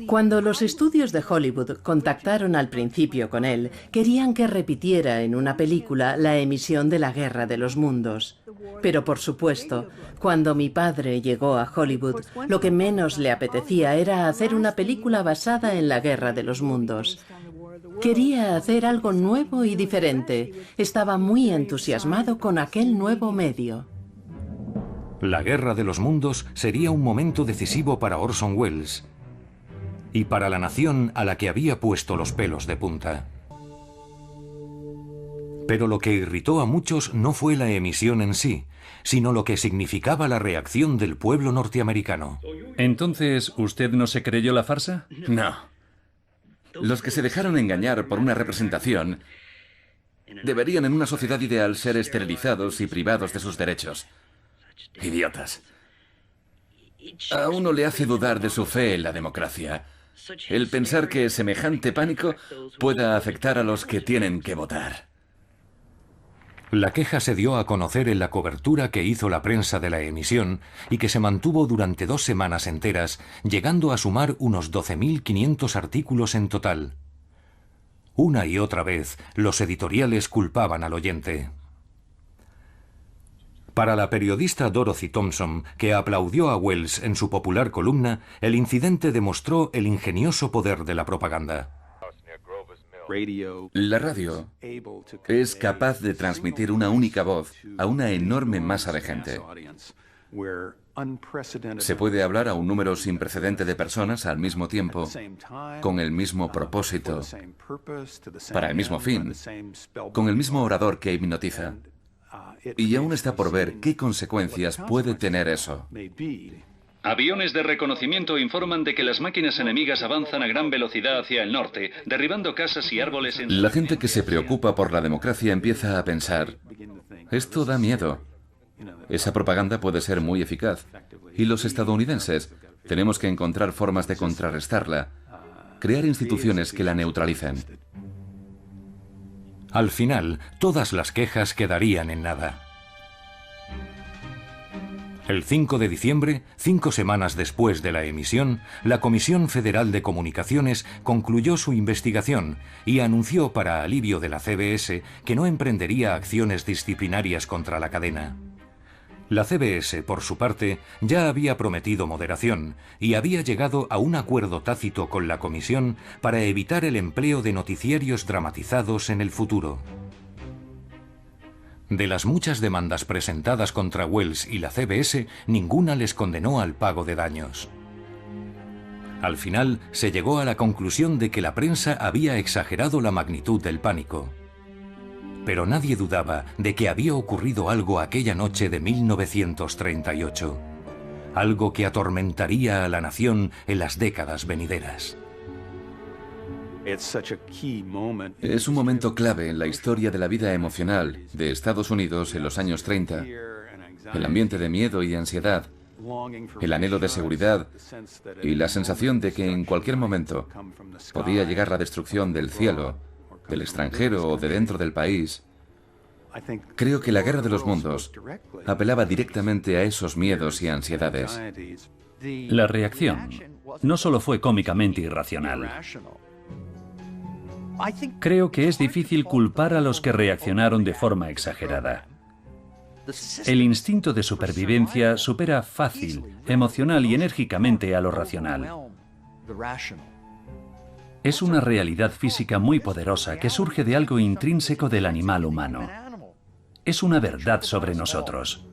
Cuando los estudios de Hollywood contactaron al principio con él, querían que repitiera en una película la emisión de la Guerra de los Mundos. Pero por supuesto, cuando mi padre llegó a Hollywood, lo que menos le apetecía era hacer una película basada en la Guerra de los Mundos. Quería hacer algo nuevo y diferente. Estaba muy entusiasmado con aquel nuevo medio. La Guerra de los Mundos sería un momento decisivo para Orson Welles y para la nación a la que había puesto los pelos de punta. Pero lo que irritó a muchos no fue la emisión en sí, sino lo que significaba la reacción del pueblo norteamericano. ¿Entonces usted no se creyó la farsa? No. Los que se dejaron engañar por una representación deberían en una sociedad ideal ser esterilizados y privados de sus derechos. Idiotas. A uno le hace dudar de su fe en la democracia el pensar que semejante pánico pueda afectar a los que tienen que votar. La queja se dio a conocer en la cobertura que hizo la prensa de la emisión y que se mantuvo durante 2 semanas enteras, llegando a sumar unos 12.500 artículos en total. Una y otra vez, los editoriales culpaban al oyente. Para la periodista Dorothy Thompson, que aplaudió a Welles en su popular columna, el incidente demostró el ingenioso poder de la propaganda. La radio es capaz de transmitir una única voz a una enorme masa de gente. Se puede hablar a un número sin precedente de personas al mismo tiempo, con el mismo propósito, para el mismo fin, con el mismo orador que hipnotiza. Y aún está por ver qué consecuencias puede tener eso. Aviones de reconocimiento informan de que las máquinas enemigas avanzan a gran velocidad hacia el norte, derribando casas y árboles en... La gente que se preocupa por la democracia empieza a pensar, esto da miedo. Esa propaganda puede ser muy eficaz. Y los estadounidenses tenemos que encontrar formas de contrarrestarla, crear instituciones que la neutralicen. Al final, todas las quejas quedarían en nada. El 5 de diciembre, 5 semanas después de la emisión, la Comisión Federal de Comunicaciones concluyó su investigación y anunció para alivio de la CBS que no emprendería acciones disciplinarias contra la cadena. La CBS, por su parte, ya había prometido moderación y había llegado a un acuerdo tácito con la Comisión para evitar el empleo de noticiarios dramatizados en el futuro. De las muchas demandas presentadas contra Welles y la CBS, ninguna les condenó al pago de daños. Al final, se llegó a la conclusión de que la prensa había exagerado la magnitud del pánico. Pero nadie dudaba de que había ocurrido algo aquella noche de 1938. algo que atormentaría a la nación en las décadas venideras. Es un momento clave en la historia de la vida emocional de Estados Unidos en los años 30. El ambiente de miedo y ansiedad, el anhelo de seguridad y la sensación de que en cualquier momento podía llegar la destrucción del cielo, del extranjero o de dentro del país. Creo que la Guerra de los Mundos apelaba directamente a esos miedos y ansiedades. La reacción no solo fue cómicamente irracional. Creo que es difícil culpar a los que reaccionaron de forma exagerada. El instinto de supervivencia supera fácil, emocional y enérgicamente a lo racional. Es una realidad física muy poderosa que surge de algo intrínseco del animal humano. Es una verdad sobre nosotros.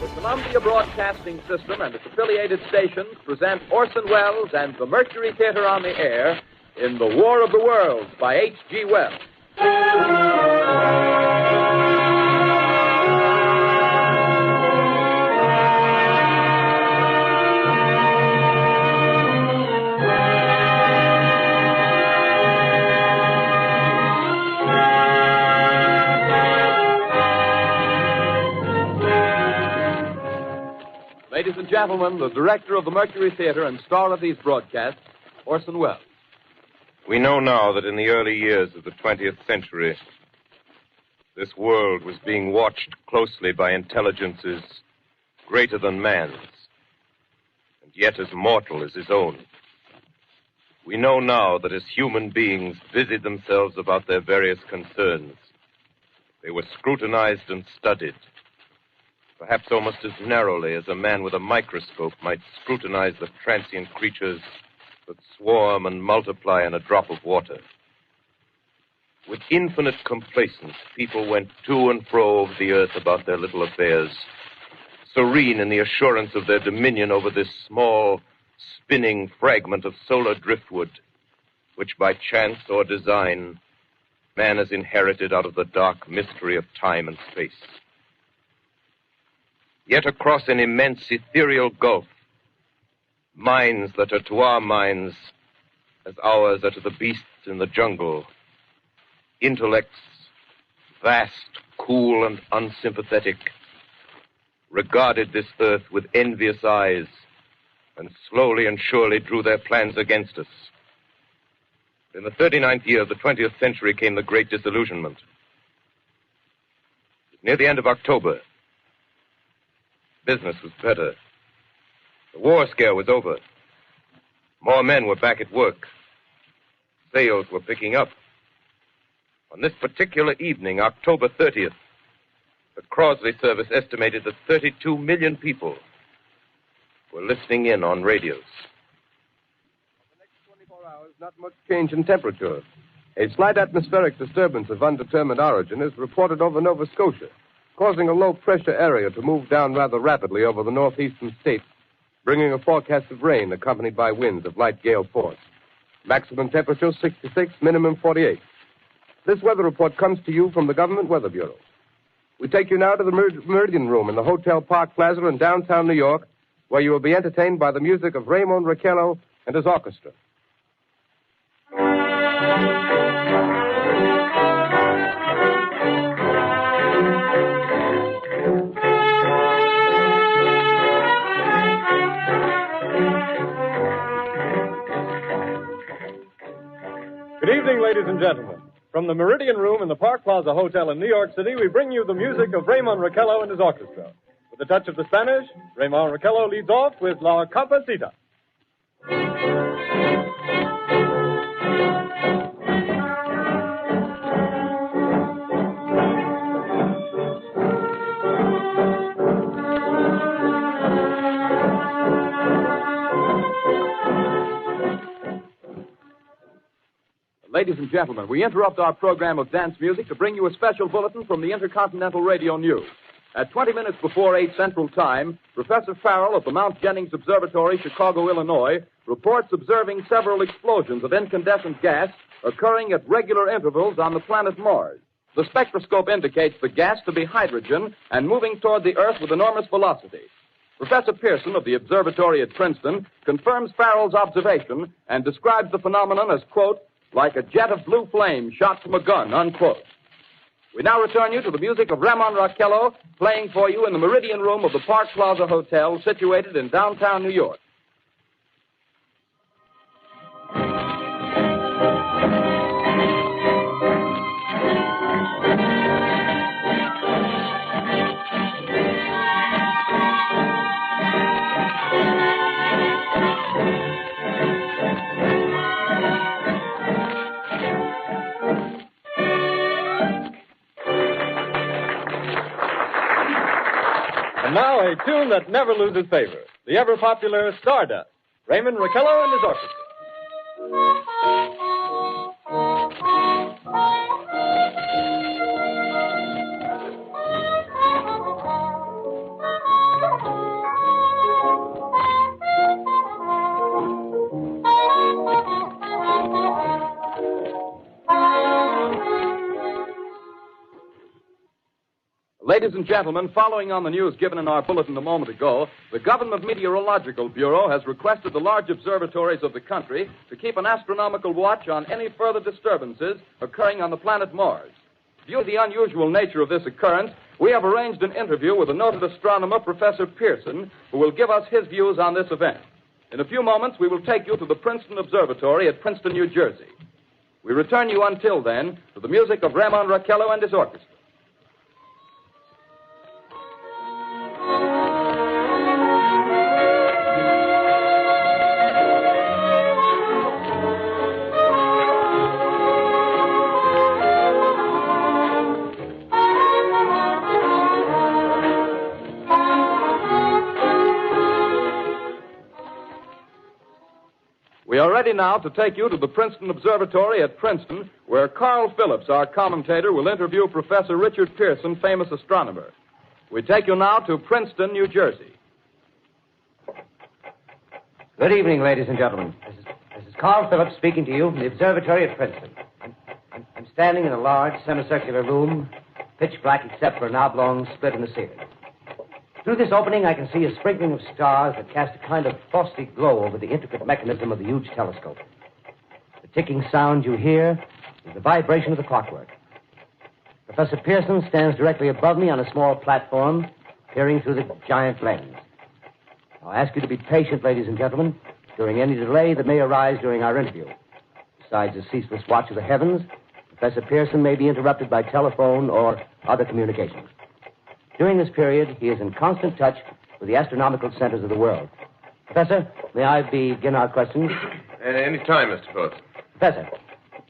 The Columbia Broadcasting System and its affiliated stations present Orson Welles and the Mercury Theater on the Air in The War of the Worlds by H.G. Wells. Ladies and gentlemen, the director of the Mercury Theater and star of these broadcasts, Orson Welles. We know now that in the early years of the 20th century, this world was being watched closely by intelligences greater than man's, and yet as mortal as his own. We know now that as human beings busied themselves about their various concerns, they were scrutinized and studied, perhaps almost as narrowly as a man with a microscope might scrutinize the transient creatures that swarm and multiply in a drop of water. With infinite complacence, people went to and fro over the earth about their little affairs, serene in the assurance of their dominion over this small, spinning fragment of solar driftwood, which by chance or design, man has inherited out of the dark mystery of time and space. Yet across an immense ethereal gulf, minds that are to our minds as ours are to the beasts in the jungle, intellects vast, cool, and unsympathetic, regarded this earth with envious eyes and slowly and surely drew their plans against us. In the 39th year of the 20th century came the Great Disillusionment. Near the end of October, business was better. The war scare was over. More men were back at work. Sales were picking up. On this particular evening, October 30th, the Crosley service estimated that 32 million people were listening in on radios. For the next 24 hours, not much change in temperature. A slight atmospheric disturbance of undetermined origin is reported over Nova Scotia, causing a low-pressure area to move down rather rapidly over the northeastern states, bringing a forecast of rain accompanied by winds of light gale force. Maximum temperature 66, minimum 48. This weather report comes to you from the Government Weather Bureau. We take you now to the Meridian Room in the Hotel Park Plaza in downtown New York, where you will be entertained by the music of Raymond Raquello and his orchestra. Good evening, ladies and gentlemen. From the Meridian Room in the Park Plaza Hotel in New York City, we bring you the music of Raymond Raquello and his orchestra. With a touch of the Spanish, Raymond Raquello leads off with La Capacita. Ladies and gentlemen, we interrupt our program of dance music to bring you a special bulletin from the Intercontinental Radio News. At 20 minutes before 8 Central Time, Professor Farrell of the Mount Jennings Observatory, Chicago, Illinois, reports observing several explosions of incandescent gas occurring at regular intervals on the planet Mars. The spectroscope indicates the gas to be hydrogen and moving toward the Earth with enormous velocity. Professor Pearson of the observatory at Princeton confirms Farrell's observation and describes the phenomenon as, quote, like a jet of blue flame shot from a gun, unquote. We now return you to the music of Ramon Raquello, playing for you in the Meridian Room of the Park Plaza Hotel, situated in downtown New York. And now a tune that never loses favor, the ever-popular Stardust, Raymond Raquello and his orchestra. Ladies and gentlemen, following on the news given in our bulletin a moment ago, the Government Meteorological Bureau has requested the large observatories of the country to keep an astronomical watch on any further disturbances occurring on the planet Mars. Due to the unusual nature of this occurrence, we have arranged an interview with the noted astronomer, Professor Pearson, who will give us his views on this event. In a few moments, we will take you to the Princeton Observatory at Princeton, New Jersey. We return you until then to the music of Ramon Raquello and his orchestra. We are ready now to take you to the Princeton Observatory at Princeton, where Carl Phillips, our commentator, will interview Professor Richard Pearson, famous astronomer. We take you now to Princeton, New Jersey. Good evening, ladies and gentlemen. This is Carl Phillips speaking to you from the observatory at Princeton. I'm standing in a large semicircular room, pitch black except for an oblong split in the ceiling. Through this opening, I can see a sprinkling of stars that cast a kind of frosty glow over the intricate mechanism of the huge telescope. The ticking sound you hear is the vibration of the clockwork. Professor Pearson stands directly above me on a small platform, peering through the giant lens. I'll ask you to be patient, ladies and gentlemen, during any delay that may arise during our interview. Besides the ceaseless watch of the heavens, Professor Pearson may be interrupted by telephone or other communications. During this period, he is in constant touch with the astronomical centers of the world. Professor, may I begin our questions? Any time, Mr. Phillips. Professor,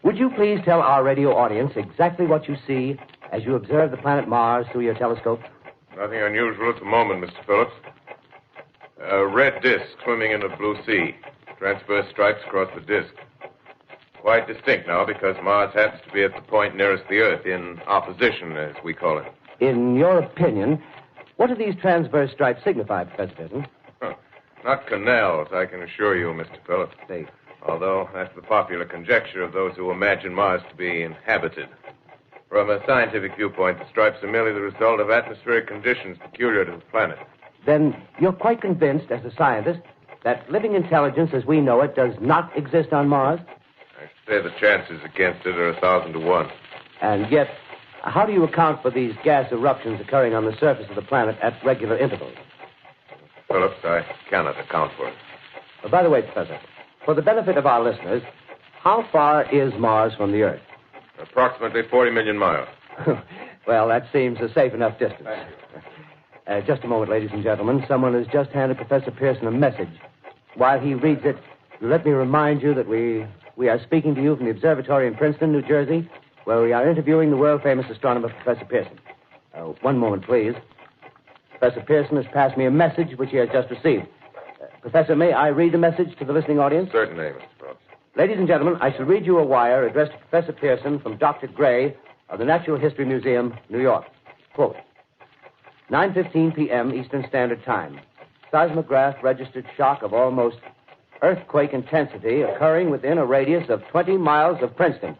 would you please tell our radio audience exactly what you see as you observe the planet Mars through your telescope? Nothing unusual at the moment, Mr. Phillips. A red disk swimming in a blue sea. Transverse stripes across the disk. Quite distinct now because Mars happens to be at the point nearest the Earth, in opposition, as we call it. In your opinion, what do these transverse stripes signify, Professor Pearson? Not canals, I can assure you, Mr. Phillips. Although that's the popular conjecture of those who imagine Mars to be inhabited. From a scientific viewpoint, the stripes are merely the result of atmospheric conditions peculiar to the planet. Then you're quite convinced, as a scientist, that living intelligence as we know it does not exist on Mars? I should say the chances against it are 1,000 to 1. And yet, how do you account for these gas eruptions occurring on the surface of the planet at regular intervals? Phillips, I cannot account for it. By the way, Professor, for the benefit of our listeners, how far is Mars from the Earth? Approximately 40 million miles. Well, that seems a safe enough distance. Just a moment, ladies and gentlemen. Someone has just handed Professor Pearson a message. While he reads it, let me remind you that we are speaking to you from the observatory in Princeton, New Jersey, where we are interviewing the world-famous astronomer, Professor Pearson. One moment, please. Professor Pearson has passed me a message which he has just received. Professor, may I read the message to the listening audience? Certainly, Mr. Phillips. Ladies and gentlemen, I shall read you a wire addressed to Professor Pearson from Dr. Gray of the Natural History Museum, New York. Quote, 9:15 p.m. Eastern Standard Time. Seismograph registered shock of almost earthquake intensity occurring within a radius of 20 miles of Princeton.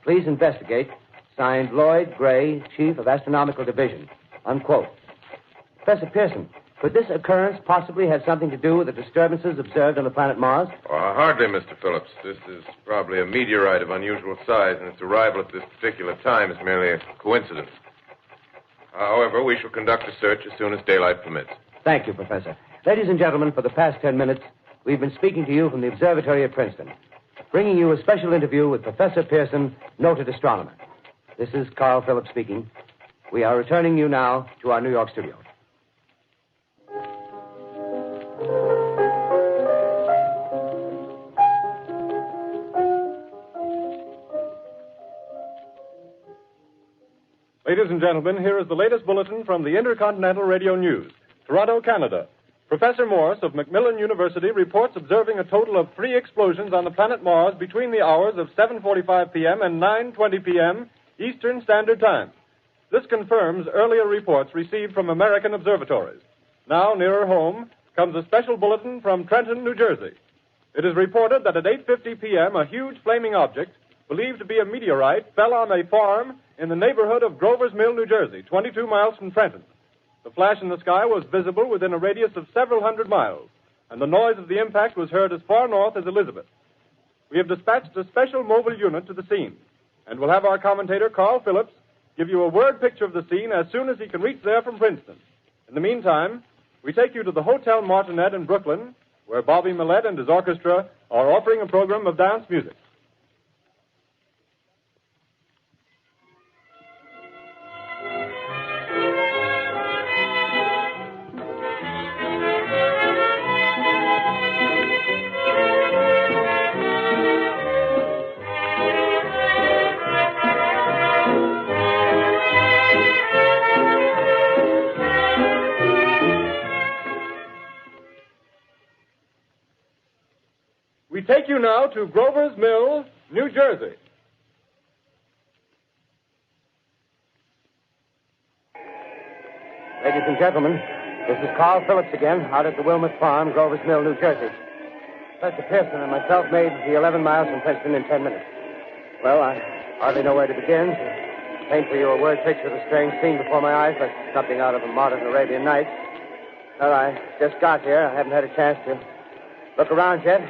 Please investigate. Signed, Lloyd Gray, Chief of Astronomical Division. Unquote. Professor Pearson, could this occurrence possibly have something to do with the disturbances observed on the planet Mars? Hardly, Mr. Phillips. This is probably a meteorite of unusual size, and its arrival at this particular time is merely a coincidence. However, we shall conduct a search as soon as daylight permits. Thank you, Professor. Ladies and gentlemen, for the past 10 minutes, we've been speaking to you from the observatory at Princeton, bringing you a special interview with Professor Pearson, noted astronomer. This is Carl Phillips speaking. We are returning you now to our New York studio. Ladies and gentlemen, here is the latest bulletin from the Intercontinental Radio News. Toronto, Canada. Professor Morse of Macmillan University reports observing a total of 3 explosions on the planet Mars between the hours of 7:45 p.m. and 9:20 p.m. Eastern Standard Time. This confirms earlier reports received from American observatories. Now, nearer home, comes a special bulletin from Trenton, New Jersey. It is reported that at 8:50 p.m., a huge flaming object, believed to be a meteorite, fell on a farm in the neighborhood of Grover's Mill, New Jersey, 22 miles from Trenton. The flash in the sky was visible within a radius of several hundred miles, and the noise of the impact was heard as far north as Elizabeth. We have dispatched a special mobile unit to the scene, and we'll have our commentator, Carl Phillips, give you a word picture of the scene as soon as he can reach there from Princeton. In the meantime, we take you to the Hotel Martinet in Brooklyn, where Bobby Millett and his orchestra are offering a program of dance music. We take you now to Grover's Mill, New Jersey. Ladies and gentlemen, this is Carl Phillips again, out at the Wilmot Farm, Grover's Mill, New Jersey. Professor Pearson and myself made the 11 miles from Princeton in 10 minutes. Well, I hardly know where to begin. To paint for you a word picture of the strange scene before my eyes, like something out of a modern Arabian Nights. Well, I just got here. I haven't had a chance to look around yet.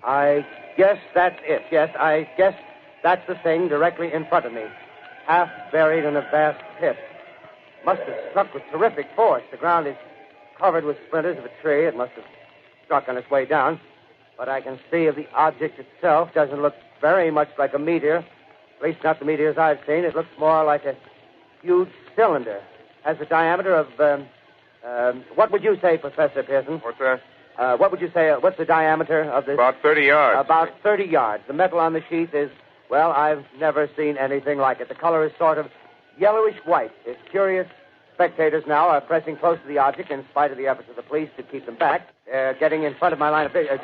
I guess that's it. Yes, I guess that's the thing directly in front of me. Half buried in a vast pit. Must have struck with terrific force. The ground is covered with splinters of a tree. It must have struck on its way down. But I can see of the object itself doesn't look very much like a meteor. At least not the meteors I've seen. It looks more like a huge cylinder. Has a diameter of, what would you say, Professor Pearson? What's that? What would you say, what's the diameter of this? About 30 yards. About 30 yards. The metal on the sheath is, well, I've never seen anything like it. The color is sort of yellowish white. Its curious spectators now are pressing close to the object in spite of the efforts of the police to keep them back. Getting in front of my line of vision.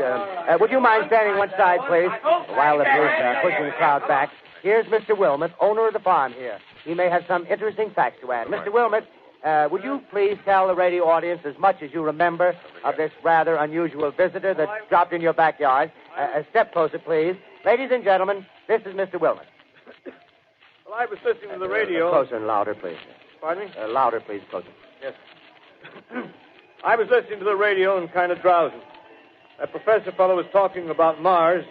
Would you mind standing one side, please? While the police are pushing the crowd back. Here's Mr. Wilmot, owner of the farm here. He may have some interesting facts to add. Mr. Wilmot, would you please tell the radio audience as much as you remember of this rather unusual visitor that dropped in your backyard? A step closer, please. Ladies and gentlemen, this is Mr. Wilmot. Well, I was listening to the radio. Closer and louder, please. Pardon me? Louder, please, closer. Yes. I was listening to the radio and kind of drowsing. That professor fellow was talking about Mars,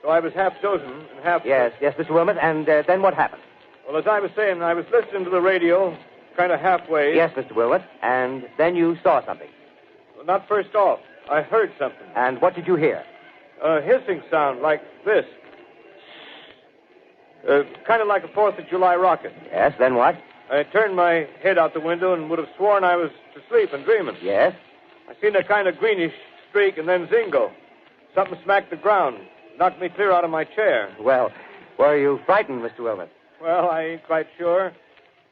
so I was half chosen and half... Yes, Mr. Wilmot, and then what happened? Well, as I was saying, I was listening to the radio... kind of halfway. Yes, Mr. Wilmot. And then you saw something. Well, not first off. I heard something. And what did you hear? A hissing sound like this. Kind of like a 4th of July rocket. Yes, then what? I turned my head out the window and would have sworn I was asleep and dreaming. Yes? I seen a kind of greenish streak and then zingo. Something smacked the ground. Knocked me clear out of my chair. Well, were you frightened, Mr. Wilmot? Well, I ain't quite sure.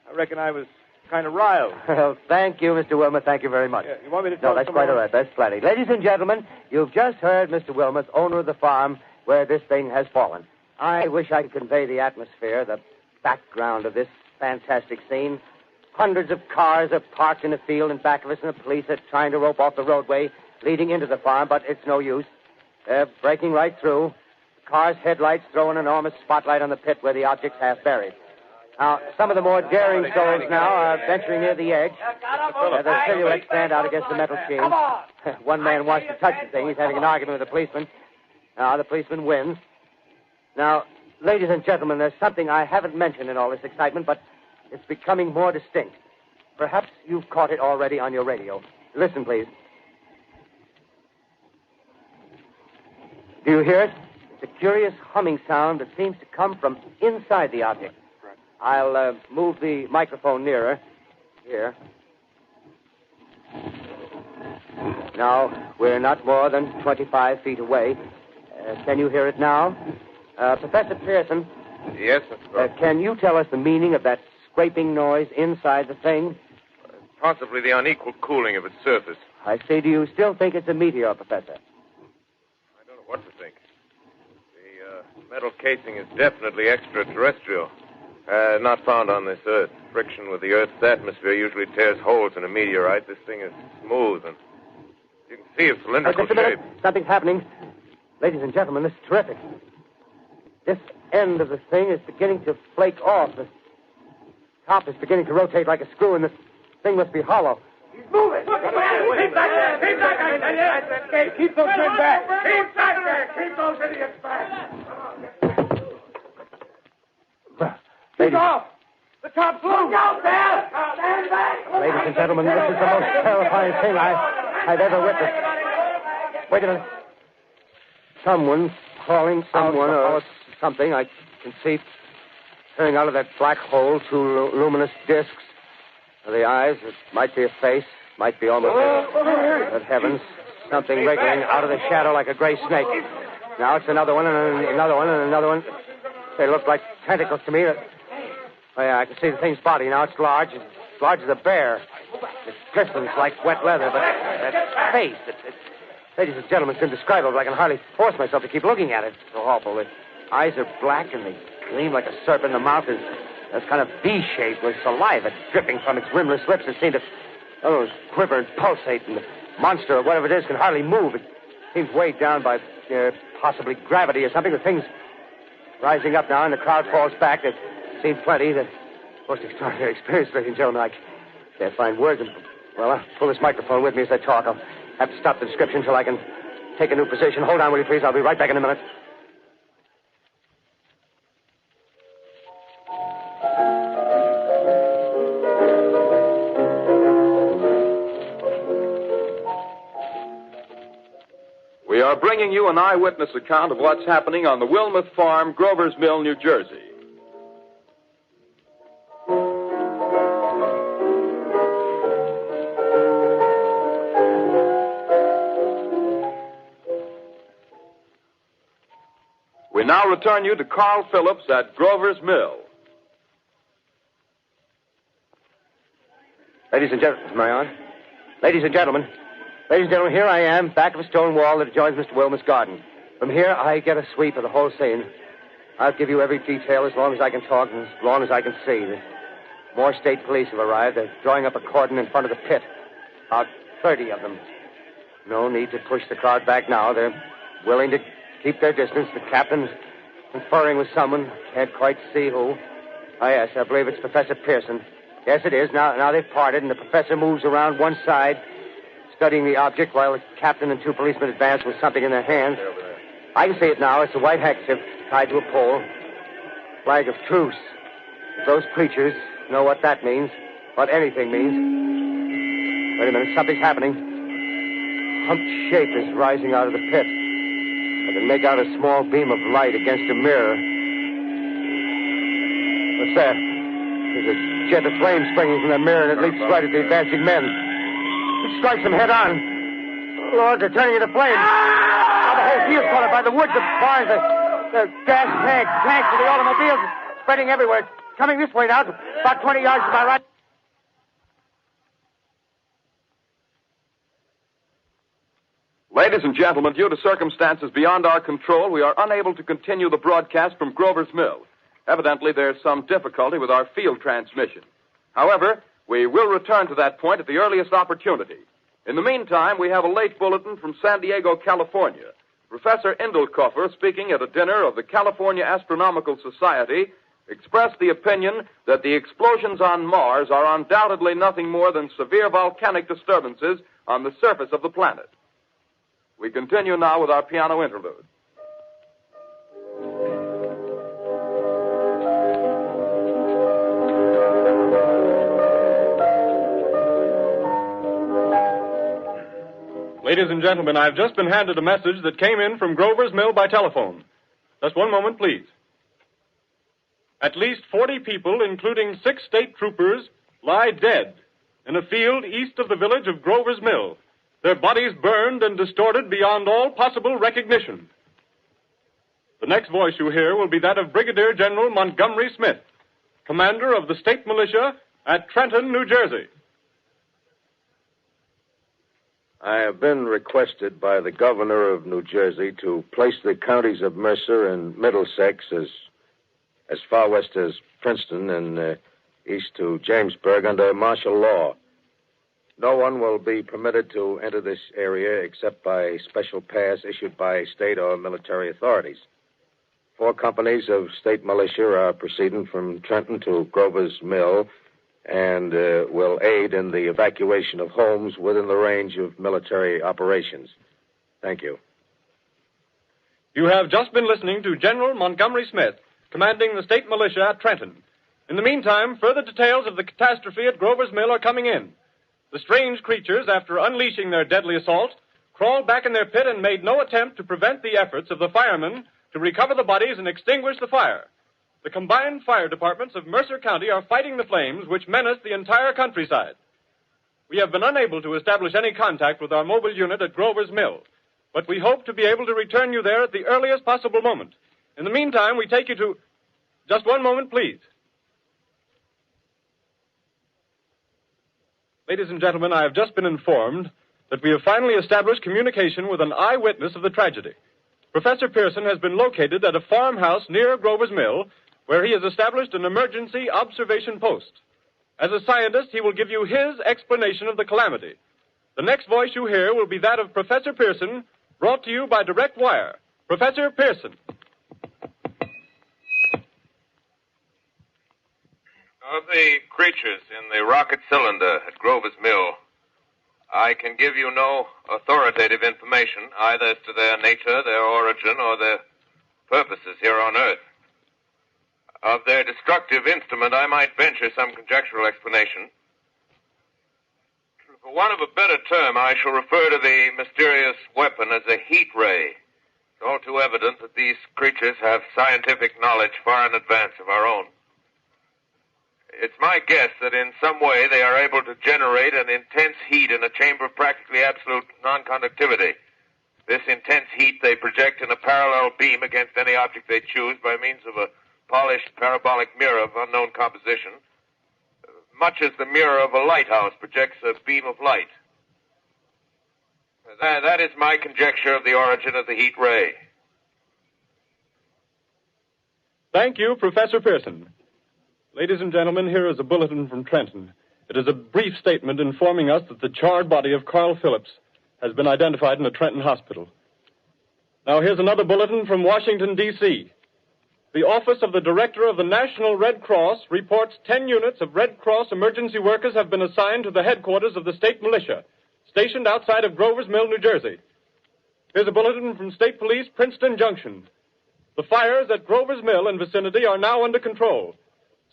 I reckon I was kind of riled. Well, thank you, Mr. Wilmot. Thank you very much. Yeah, you want me to tell No, that's quite all right. That's plenty. Ladies and gentlemen, you've just heard Mr. Wilmot, owner of the farm, where this thing has fallen. I wish I could convey the atmosphere, the background of this fantastic scene. Hundreds of cars are parked in a field in back of us, and the police are trying to rope off the roadway leading into the farm, but it's no use. They're breaking right through. The car's headlights throw an enormous spotlight on the pit where the object's half buried. Now, some of the more daring souls now are venturing near the edge. Their silhouettes stand out against the metal sheen. One man wants to touch the thing. He's having an argument with the policeman. Now, the policeman wins. Now, ladies and gentlemen, there's something I haven't mentioned in all this excitement, but it's becoming more distinct. Perhaps you've caught it already on your radio. Listen, please. Do you hear it? It's a curious humming sound that seems to come from inside the object. I'll move the microphone nearer. Here. Now, we're not more than 25 feet away. Can you hear it now? Professor Pearson? Yes, of course. Can you tell us the meaning of that scraping noise inside the thing? Possibly the unequal cooling of its surface. I say, do you still think it's a meteor, Professor? I don't know what to think. The metal casing is definitely extraterrestrial. Not found on this Earth. Friction with the Earth's atmosphere usually tears holes in a meteorite. This thing is smooth, and you can see its cylindrical Just a minute. shape. Something's happening. Ladies and gentlemen, this is terrific. This end of the thing is beginning to flake off. The top is beginning to rotate like a screw, and this thing must be hollow. He's moving. Keep back there. Keep back there. Keep those men back. Keep back there. Keep those idiots back. Keep off. The top's loose. Look out there. Stand back. Ladies and gentlemen, this is the most terrifying thing I've ever witnessed. Wait a minute. Someone's calling someone or something. I can see turning out of that black hole two luminous discs. The eyes, it might be a face, might be almost Good heavens, something wriggling out of the shadow like a gray snake. Now it's another one and another one and another one. They look like tentacles to me. Oh, yeah, I can see the thing's body. Now it's large as a bear. It glistens like wet leather, but that face, ladies and gentlemen, it's indescribable. I can hardly force myself to keep looking at it. It's so awful. The eyes are black and they gleam like a serpent. The mouth is kind of V-shaped with saliva dripping from its rimless lips that seem to quiver and pulsate. And the monster, or whatever it is, can hardly move. It seems weighed down by possibly gravity or something. The thing's rising up now, and the crowd falls back. There seem plenty. The most extraordinary experience, ladies and gentlemen. I can't find words. Well, I'll pull this microphone with me as I talk. I'll have to stop the description until I can take a new position. Hold on, will you, please? I'll be right back in a minute. We are bringing you an eyewitness account of what's happening on the Wilmoth Farm, Grover's Mill, New Jersey. We now return you to Carl Phillips at Grover's Mill. Ladies and gentlemen, Marion. Ladies and gentlemen, here I am, back of a stone wall that adjoins Mr. Wilmoth's garden. From here, I get a sweep of the whole scene. I'll give you every detail as long as I can talk and as long as I can see. The more state police have arrived. They're drawing up a cordon in front of the pit. About 30 of them. No need to push the crowd back now. They're willing to keep their distance. The captain's conferring with someone. Can't quite see who. Oh, yes, I believe it's Professor Pearson. Yes, it is. Now they've parted, and the professor moves around one side, studying the object while the captain and two policemen advance with something in their hands. I can see it now. It's a white handkerchief tied to a pole. Flag of truce. If those preachers know what that means, what anything means. Wait a minute. Something's happening. Humped shape is rising out of the pit. I can make out a small beam of light against a mirror. What's that? There's a jet of flame springing from that mirror, and it leaps right at the advancing men. It strikes them head on. Lord, they're turning into flames. Now the whole field's caught up by the woods, the barns, the gas tanks of the automobiles spreading everywhere. It's coming this way now, about 20 yards to my right. Ladies and gentlemen, due to circumstances beyond our control, we are unable to continue the broadcast from Grover's Mill. Evidently, there's some difficulty with our field transmission. However, we will return to that point at the earliest opportunity. In the meantime, we have a late bulletin from San Diego, California. Professor Indelkoffer, speaking at a dinner of the California Astronomical Society, expressed the opinion that the explosions on Mars are undoubtedly nothing more than severe volcanic disturbances on the surface of the planet. We continue now with our piano interlude. Ladies and gentlemen, I've just been handed a message that came in from Grover's Mill by telephone. Just one moment, please. At least 40 people, including 6 state troopers, lie dead in a field east of the village of Grover's Mill, their bodies burned and distorted beyond all possible recognition. The next voice you hear will be that of Brigadier General Montgomery Smith, commander of the state militia at Trenton, New Jersey. I have been requested by the governor of New Jersey to place the counties of Mercer and Middlesex as far west as Princeton and east to Jamesburg under martial law. No one will be permitted to enter this area except by a special pass issued by state or military authorities. 4 companies of state militia are proceeding from Trenton to Grover's Mill and will aid in the evacuation of homes within the range of military operations. Thank you. You have just been listening to General Montgomery Smith, commanding the state militia at Trenton. In the meantime, further details of the catastrophe at Grover's Mill are coming in. The strange creatures, after unleashing their deadly assault, crawled back in their pit and made no attempt to prevent the efforts of the firemen to recover the bodies and extinguish the fire. The combined fire departments of Mercer County are fighting the flames which menace the entire countryside. We have been unable to establish any contact with our mobile unit at Grover's Mill, but we hope to be able to return you there at the earliest possible moment. In the meantime, we take you to... Just one moment, please. Ladies and gentlemen, I have just been informed that we have finally established communication with an eyewitness of the tragedy. Professor Pearson has been located at a farmhouse near Grover's Mill, where he has established an emergency observation post. As a scientist, he will give you his explanation of the calamity. The next voice you hear will be that of Professor Pearson, brought to you by direct wire. Professor Pearson. Of the creatures in the rocket cylinder at Grover's Mill, I can give you no authoritative information either as to their nature, their origin, or their purposes here on Earth. Of their destructive instrument, I might venture some conjectural explanation. For want of a better term, I shall refer to the mysterious weapon as a heat ray. It's all too evident that these creatures have scientific knowledge far in advance of our own. It's my guess that in some way they are able to generate an intense heat in a chamber of practically absolute non-conductivity. This intense heat they project in a parallel beam against any object they choose by means of a polished parabolic mirror of unknown composition, much as the mirror of a lighthouse projects a beam of light. That is my conjecture of the origin of the heat ray. Thank you, Professor Pearson. Ladies and gentlemen, here is a bulletin from Trenton. It is a brief statement informing us that the charred body of Carl Phillips has been identified in a Trenton hospital. Now, here's another bulletin from Washington, D.C. The Office of the Director of the National Red Cross reports 10 units of Red Cross emergency workers have been assigned to the headquarters of the state militia, stationed outside of Grover's Mill, New Jersey. Here's a bulletin from State Police, Princeton Junction. The fires at Grover's Mill and vicinity are now under control.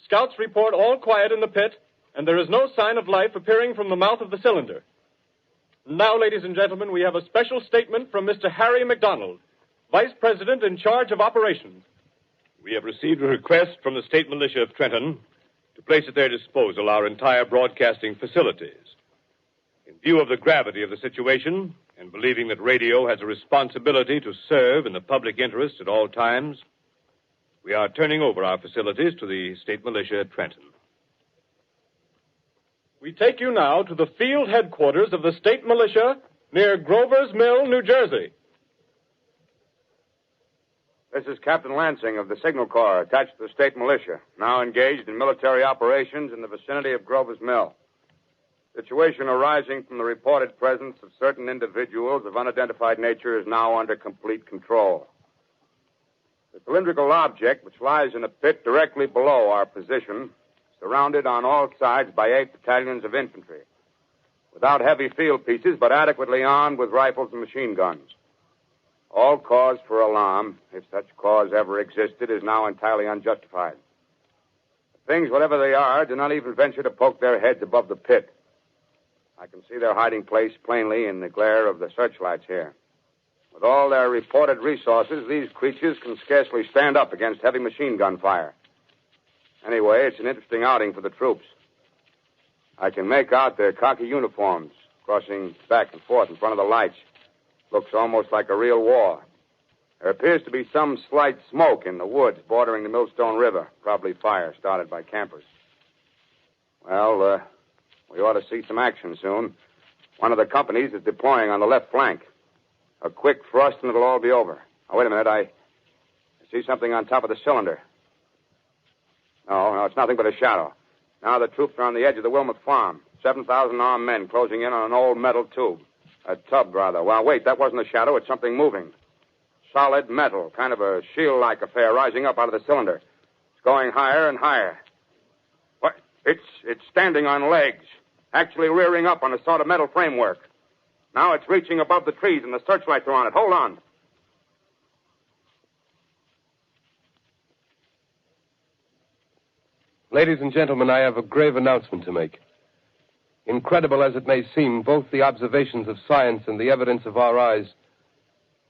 Scouts report all quiet in the pit, and there is no sign of life appearing from the mouth of the cylinder. Now, ladies and gentlemen, we have a special statement from Mr. Harry McDonald, Vice President in charge of operations. We have received a request from the state militia of Trenton to place at their disposal our entire broadcasting facilities. In view of the gravity of the situation, and believing that radio has a responsibility to serve in the public interest at all times, we are turning over our facilities to the state militia at Trenton. We take you now to the field headquarters of the state militia near Grover's Mill, New Jersey. This is Captain Lansing of the Signal Corps, attached to the state militia, now engaged in military operations in the vicinity of Grover's Mill. Situation arising from the reported presence of certain individuals of unidentified nature is now under complete control. The cylindrical object, which lies in a pit directly below our position, surrounded on all sides by 8 battalions of infantry, without heavy field pieces, but adequately armed with rifles and machine guns. All cause for alarm, if such cause ever existed, is now entirely unjustified. Things, whatever they are, do not even venture to poke their heads above the pit. I can see their hiding place plainly in the glare of the searchlights here. With all their reported resources, these creatures can scarcely stand up against heavy machine gun fire. Anyway, it's an interesting outing for the troops. I can make out their khaki uniforms crossing back and forth in front of the lights. Looks almost like a real war. There appears to be some slight smoke in the woods bordering the Millstone River. Probably fire started by campers. Well, we ought to see some action soon. One of the companies is deploying on the left flank. A quick thrust and it'll all be over. Now, wait a minute. I see something on top of the cylinder. No, it's nothing but a shadow. Now the troops are on the edge of the Wilmot Farm. 7,000 armed men closing in on an old metal tube. A tub, rather. Well, wait, that wasn't a shadow. It's something moving. Solid metal, kind of a shield-like affair rising up out of the cylinder. It's going higher and higher. What? It's standing on legs, actually rearing up on a sort of metal framework. Now it's reaching above the trees and the searchlights are on it. Hold on. Ladies and gentlemen, I have a grave announcement to make. Incredible as it may seem, both the observations of science and the evidence of our eyes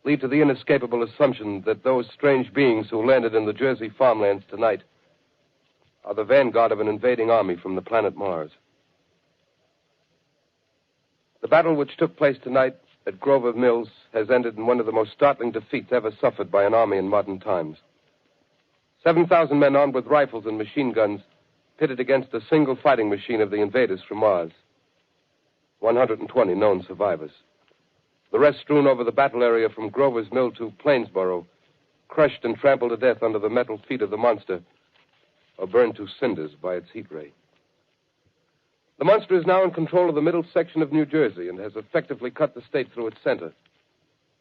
lead to the inescapable assumption that those strange beings who landed in the Jersey farmlands tonight are the vanguard of an invading army from the planet Mars. The battle which took place tonight at Grover Mills has ended in one of the most startling defeats ever suffered by an army in modern times. 7,000 men armed with rifles and machine guns pitted against a single fighting machine of the invaders from Mars. 120 known survivors. The rest strewn over the battle area from Grover's Mill to Plainsboro, crushed and trampled to death under the metal feet of the monster, or burned to cinders by its heat ray. The monster is now in control of the middle section of New Jersey and has effectively cut the state through its center.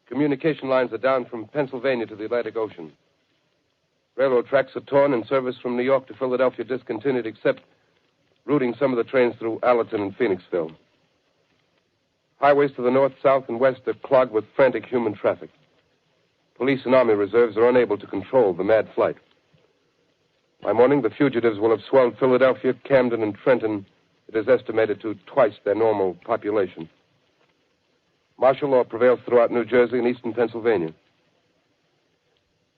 Communication lines are down from Pennsylvania to the Atlantic Ocean. Railroad tracks are torn and service from New York to Philadelphia discontinued, except routing some of the trains through Allerton and Phoenixville. Highways to the north, south, and west are clogged with frantic human traffic. Police and army reserves are unable to control the mad flight. By morning, the fugitives will have swelled Philadelphia, Camden, and Trenton, it is estimated, to twice their normal population. Martial law prevails throughout New Jersey and eastern Pennsylvania.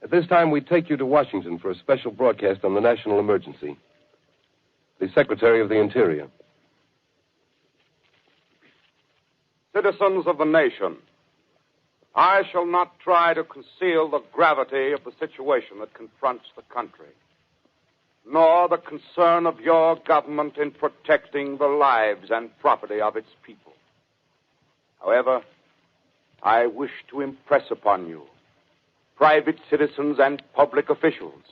At this time, we take you to Washington for a special broadcast on the national emergency. The Secretary of the Interior. Citizens of the nation, I shall not try to conceal the gravity of the situation that confronts the country, nor the concern of your government in protecting the lives and property of its people. However, I wish to impress upon you, private citizens and public officials,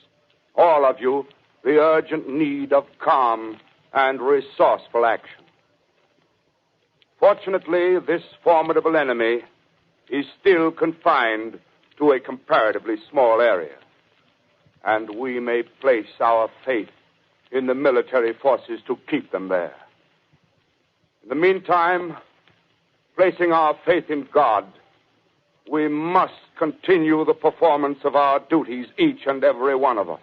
all of you, the urgent need of calm and resourceful action. Fortunately, this formidable enemy is still confined to a comparatively small area, and we may place our faith in the military forces to keep them there. In the meantime, placing our faith in God, we must continue the performance of our duties, each and every one of us,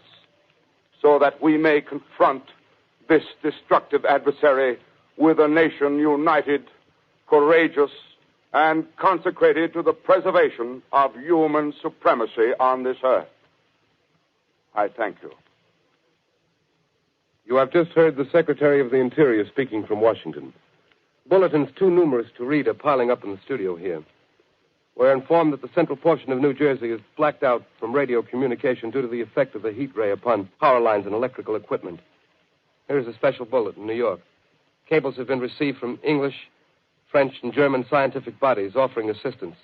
so that we may confront this destructive adversary with a nation united, courageous, and consecrated to the preservation of human supremacy on this earth. I thank you. You have just heard the Secretary of the Interior speaking from Washington. Bulletins too numerous to read are piling up in the studio here. We're informed that the central portion of New Jersey is blacked out from radio communication due to the effect of the heat ray upon power lines and electrical equipment. Here's a special bulletin, New York. Cables have been received from English, French and German scientific bodies offering assistance.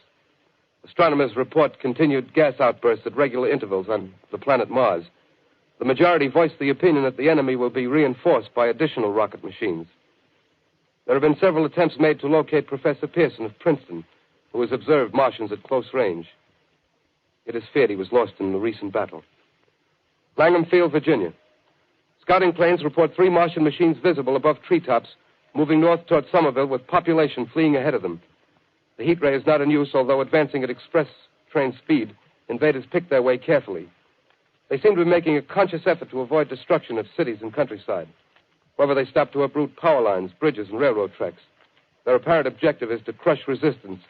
Astronomers report continued gas outbursts at regular intervals on the planet Mars. The majority voiced the opinion that the enemy will be reinforced by additional rocket machines. There have been several attempts made to locate Professor Pearson of Princeton, who has observed Martians at close range. It is feared he was lost in the recent battle. Langham Field, Virginia. Scouting planes report 3 Martian machines visible above treetops, moving north toward Somerville with population fleeing ahead of them. The heat ray is not in use, although advancing at express train speed, invaders pick their way carefully. They seem to be making a conscious effort to avoid destruction of cities and countryside. However, they stop to uproot power lines, bridges, and railroad tracks. Their apparent objective is to crush resistance,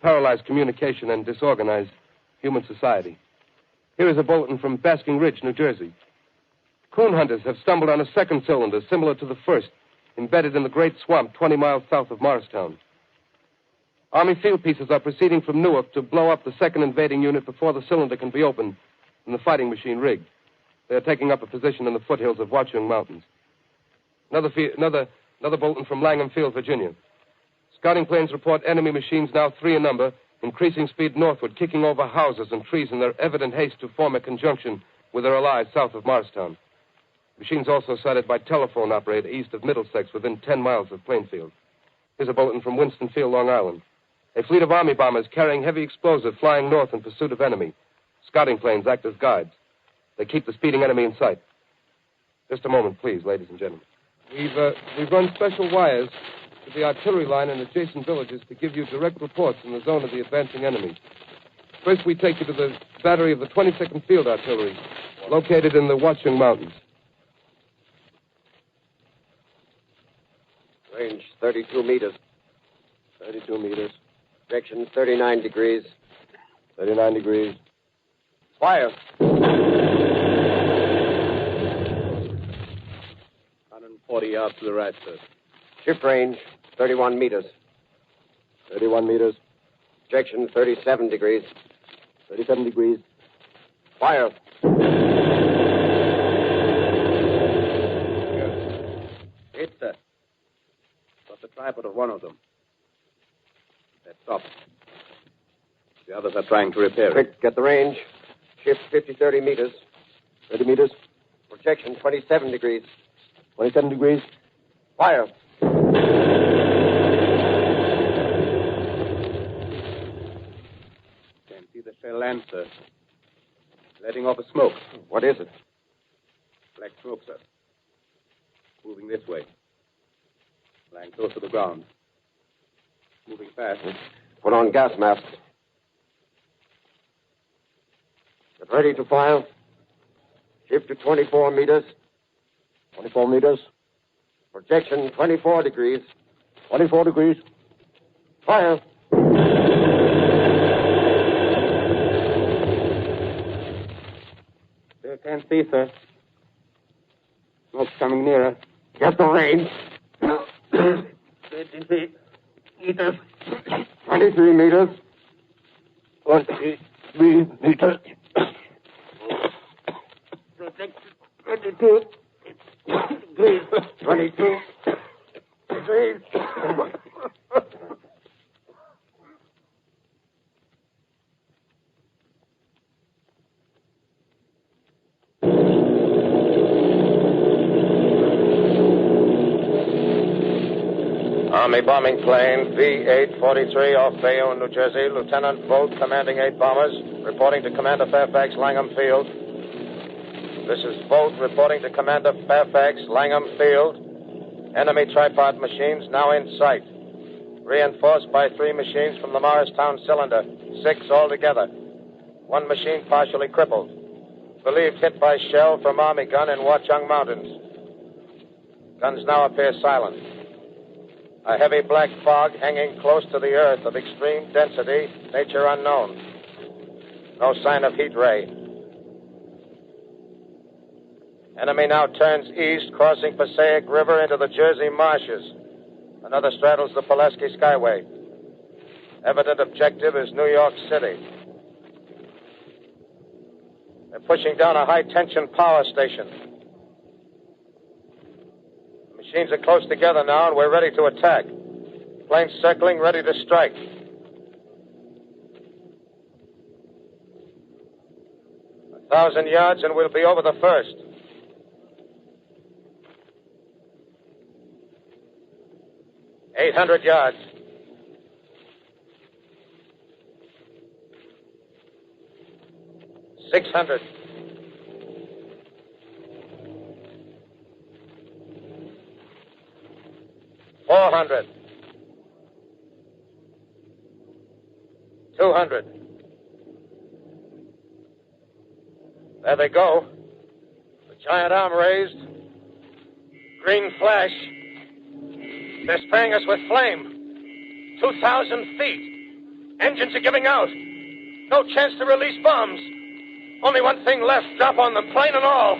paralyze communication, and disorganize human society. Here is a bulletin from Basking Ridge, New Jersey. Coon hunters have stumbled on a second cylinder similar to the first, embedded in the great swamp 20 miles south of Morristown. Army field pieces are proceeding from Newark to blow up the second invading unit before the cylinder can be opened and the fighting machine rigged. They are taking up a position in the foothills of Watchung Mountains. Another bulletin from Langham Field, Virginia. Scouting planes report enemy machines, now 3 in number, increasing speed northward, kicking over houses and trees in their evident haste to form a conjunction with their allies south of Morristown. Machines also sighted by telephone operator east of Middlesex within 10 miles of Plainfield. Here's a bulletin from Winston Field, Long Island. A fleet of Army bombers carrying heavy explosive flying north in pursuit of enemy. Scouting planes act as guides. They keep the speeding enemy in sight. Just a moment, please, ladies and gentlemen. We've run special wires to the artillery line in adjacent villages to give you direct reports in the zone of the advancing enemy. First, we take you to the battery of the 22nd Field Artillery, located in the Watchung Mountains. Range 32 meters. 32 meters. Direction 39 degrees. 39 degrees. Fire. 140 yards to the right, sir. Shift range 31 meters. 31 meters. Direction 37 degrees. 37 degrees. Fire. Hit, sir. Got the tripod of one of them. That's stopped. The others are trying to repair it. Quick, get the range. Shift 30 meters. 30 meters. Projection 27 degrees. 27 degrees. Fire. Can't see the shell land, sir. Letting off a smoke. What is it? Black smoke, sir. Moving this way. Lying close to the ground. Moving fast. Put on gas masks. Get ready to fire. Shift to 24 meters. 24 meters. Projection 24 degrees. 24 degrees. Fire. Still can't see, sir. Smoke's coming nearer. Get the range. 23 meters. 23 meters. 23 meters. Projection 22. 22. Degrees. Army bombing plane V-843 off Bayonne, New Jersey. Lieutenant Bolt, commanding 8 bombers, reporting to Commander Fairfax, Langham Field. This is Bolt reporting to Commander Fairfax, Langham Field. Enemy tripod machines now in sight. Reinforced by 3 machines from the Morristown cylinder. 6 altogether. 1 machine partially crippled. Believed hit by shell from Army gun in Watchung Mountains. Guns now appear silent. A heavy black fog hanging close to the earth of extreme density, nature unknown. No sign of heat ray. Enemy now turns east, crossing Passaic River into the Jersey marshes. Another straddles the Pulaski Skyway. Evident objective is New York City. They're pushing down a high-tension power station. The machines are close together now, and we're ready to attack. Plane circling, ready to strike. A 1,000 yards and we'll be over the first. $800 yards. $600. $400. $200. There they go. The giant arm raised. Green flash. They're spraying us with flame. 2,000 feet. Engines are giving out. No chance to release bombs. Only one thing left. Drop on them, plane and all.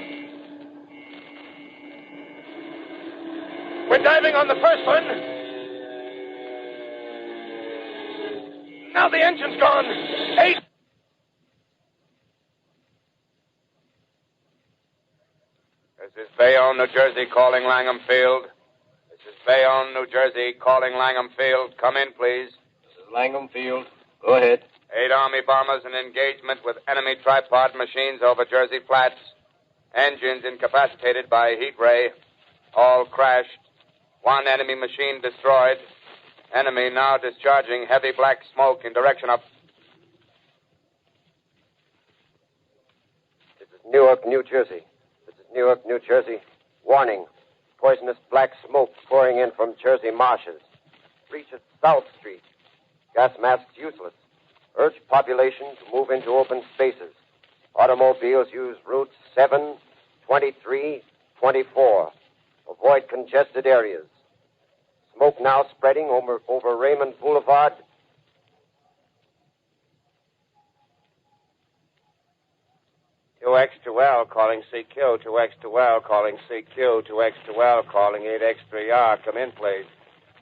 We're diving on the first one. Now the engine's gone. 8. This is Bayonne, New Jersey, calling Langham Field. This is Bayonne, New Jersey, calling Langham Field. Come in, please. This is Langham Field. Go ahead. 8 Army bombers in engagement with enemy tripod machines over Jersey Flats. Engines incapacitated by heat ray. All crashed. 1 enemy machine destroyed. Enemy now discharging heavy black smoke in direction of... This is Newark, New Jersey. This is Newark, New Jersey. Warning. Poisonous black smoke pouring in from Jersey marshes. Reaches South Street. Gas masks useless. Urge population to move into open spaces. Automobiles use routes 7, 23, 24. Avoid congested areas. Smoke now spreading over Raymond Boulevard. QX2L calling CQ, 2X2L calling CQ, 2X2L calling 8X3R. Come in, please.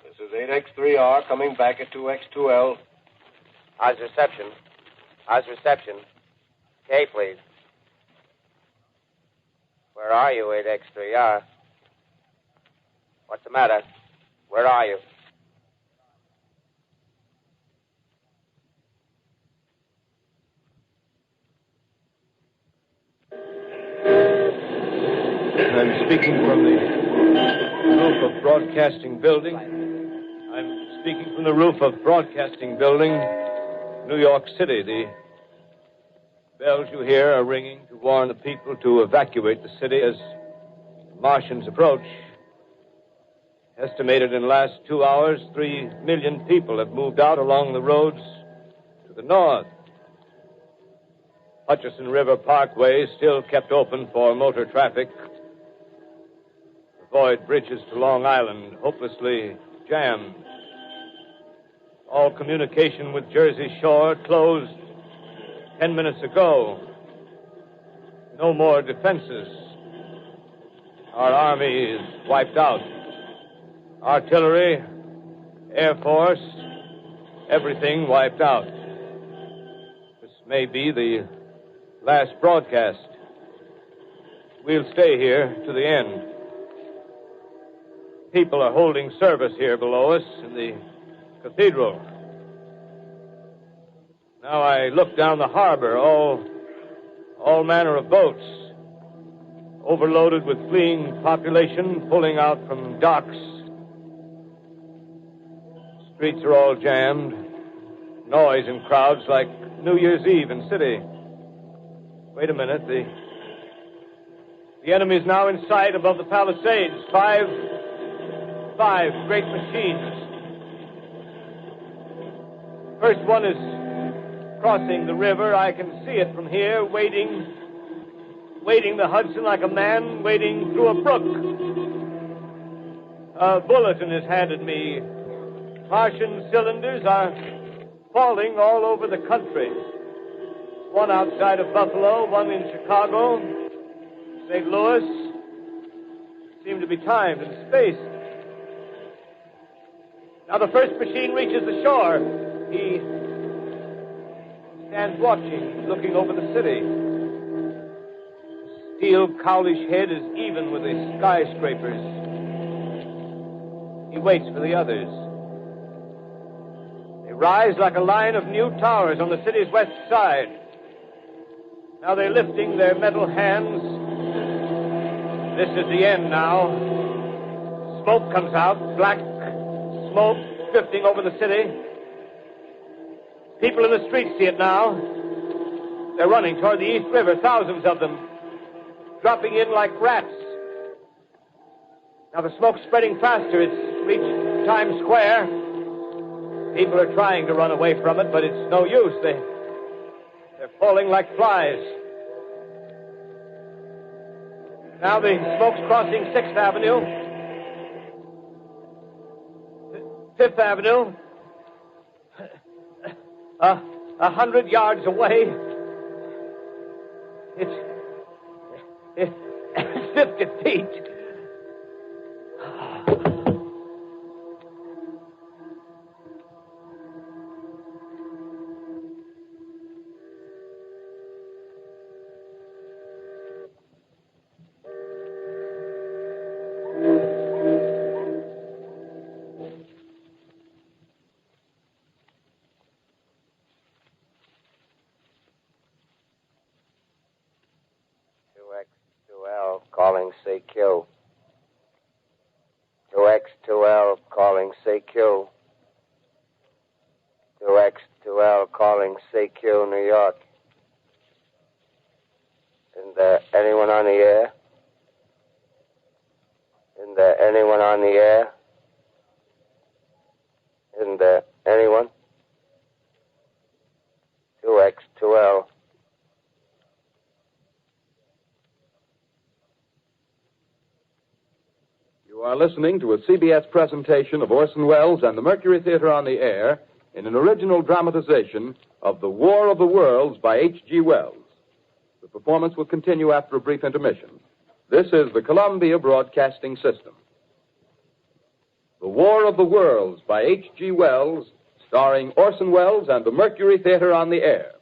This is 8X3R coming back at 2X2L. How's reception? How's reception? K, please. Where are you, 8X3R? What's the matter? Where are you? I'm speaking from the roof of Broadcasting Building. I'm speaking from the roof of Broadcasting Building, New York City. The bells you hear are ringing to warn the people to evacuate the city as the Martians approach. Estimated in the last 2 hours, 3 million people have moved out along the roads to the north. Hutchison River Parkway is still kept open for motor traffic. Avoid bridges to Long Island, hopelessly jammed. All communication with Jersey Shore closed 10 minutes ago. No more defenses. Our army is wiped out. Artillery, Air Force, everything wiped out. This may be the last broadcast. We'll stay here to the end. People are holding service here below us in the cathedral. Now I look down the harbor, all manner of boats, overloaded with fleeing population pulling out from docks. Streets are all jammed. Noise in crowds like New Year's Eve in city. Wait a minute. The enemy is now in sight above the Palisades. Five great machines. First one is crossing the river. I can see it from here, wading the Hudson like a man wading through a brook. A bulletin is handed me. Martian cylinders are falling all over the country. One outside of Buffalo, one in Chicago, St. Louis. Seem to be timed and spaced. Now the first machine reaches the shore. He stands watching, looking over the city. The steel cowlish head is even with the skyscrapers. He waits for the others. rise like a line of new towers on the city's west side. Now they're lifting their metal hands. This is the end now. Smoke comes out, black smoke drifting over the city. People in the streets see it now. They're running toward the East River, thousands of them, dropping in like rats. Now the smoke's spreading faster. It's reached Times Square. People are trying to run away from it, but it's no use. They're falling like flies. Now the smoke's crossing 6th Avenue, 5th Avenue, 100 yards away. It's 50 feet. Calling CQ. 2X2L calling CQ. 2X2L calling CQ, New York. Isn't there anyone on the air? Isn't there anyone on the air? Isn't there anyone? 2X2L. You are listening to a CBS presentation of Orson Welles and the Mercury Theater on the Air in an original dramatization of The War of the Worlds by H.G. Wells. The performance will continue after a brief intermission. This is the Columbia Broadcasting System. The War of the Worlds by H.G. Wells, starring Orson Welles and the Mercury Theater on the Air.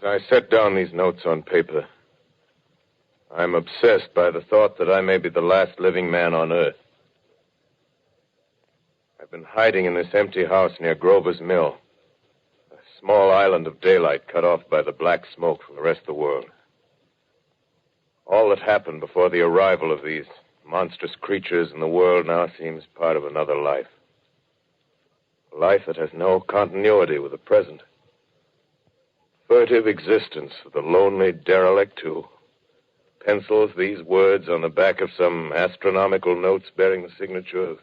I set down these notes on paper. I'm obsessed by the thought that I may be the last living man on Earth. I've been hiding in this empty house near Grover's Mill, a small island of daylight cut off by the black smoke from the rest of the world. All that happened before the arrival of these monstrous creatures in the world now seems part of another life. A life that has no continuity with the present. Furtive existence of the lonely derelict who pencils these words on the back of some astronomical notes bearing the signature of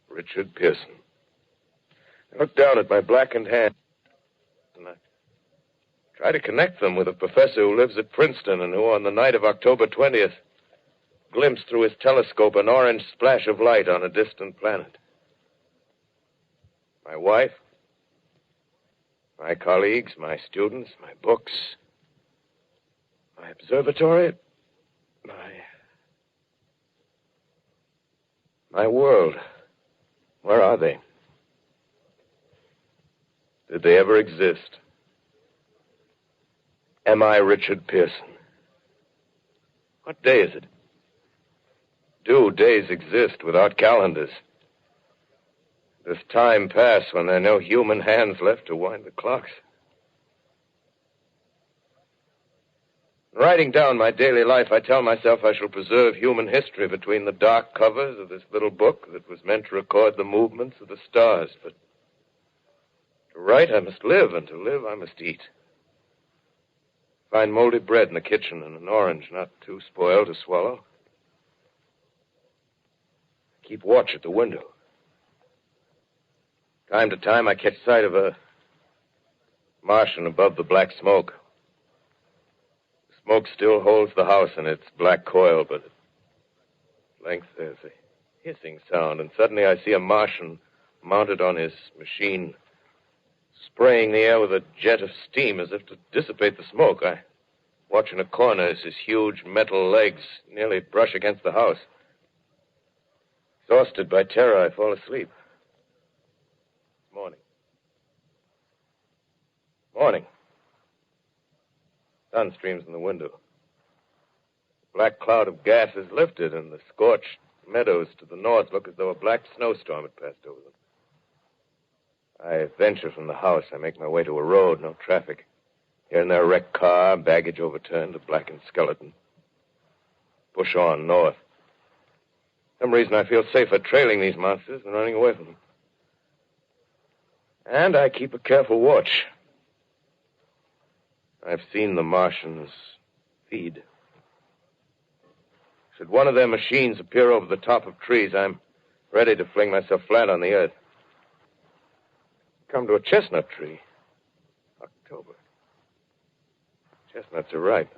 Richard Pearson. I look down at my blackened hand and I try to connect them with a professor who lives at Princeton and who, on the night of October 20th, glimpsed through his telescope an orange splash of light on a distant planet. My wife, my colleagues, my students, my books, my observatory, my world. Where are they? Did they ever exist? Am I Richard Pearson? What day is it? Do days exist without calendars? Does time pass when there are no human hands left to wind the clocks? Writing down my daily life, I tell myself I shall preserve human history between the dark covers of this little book that was meant to record the movements of the stars. But to write, I must live, and to live, I must eat. Find moldy bread in the kitchen and an orange not too spoiled to swallow. Keep watch at the window. Time to time, I catch sight of a Martian above the black smoke. The smoke still holds the house in its black coil, but at length there's a hissing sound, and suddenly I see a Martian mounted on his machine, spraying the air with a jet of steam as if to dissipate the smoke. I Watch in a corner as his huge metal legs nearly brush against the house. Exhausted by terror, I fall asleep. Morning. Morning. Sun streams in the window. The black cloud of gas is lifted, and the scorched meadows to the north look as though a black snowstorm had passed over them. I venture from the house. I make my way to a road, no traffic. Here and there, a wrecked car, baggage overturned, a blackened skeleton. Push on north. For some reason, I feel safer trailing these monsters than running away from them. And I keep a careful watch. I've seen the Martians feed. Should one of their machines appear over the top of trees, I'm ready to fling myself flat on the earth. Come to a chestnut tree. October. Chestnuts are ripe.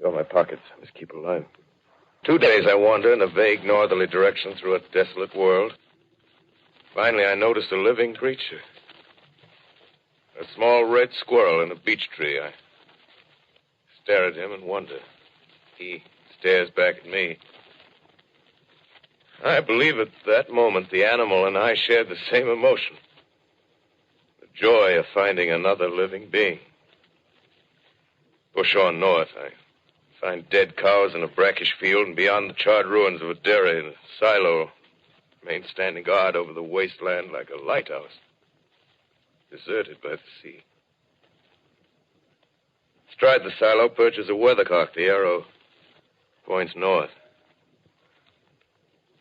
Fill my pockets. I must keep alive. 2 days I wander in a vague northerly direction through a desolate world. Finally, I notice a living creature. A small red squirrel in a beech tree. I stare at him and wonder. He stares back at me. I believe at that moment the animal and I shared the same emotion. The joy of finding another living being. Push on north. I find dead cows in a brackish field, and beyond the charred ruins of a dairy and a silo remain standing guard over the wasteland like a lighthouse, deserted by the sea. Astride the silo perches a weathercock. The arrow points north.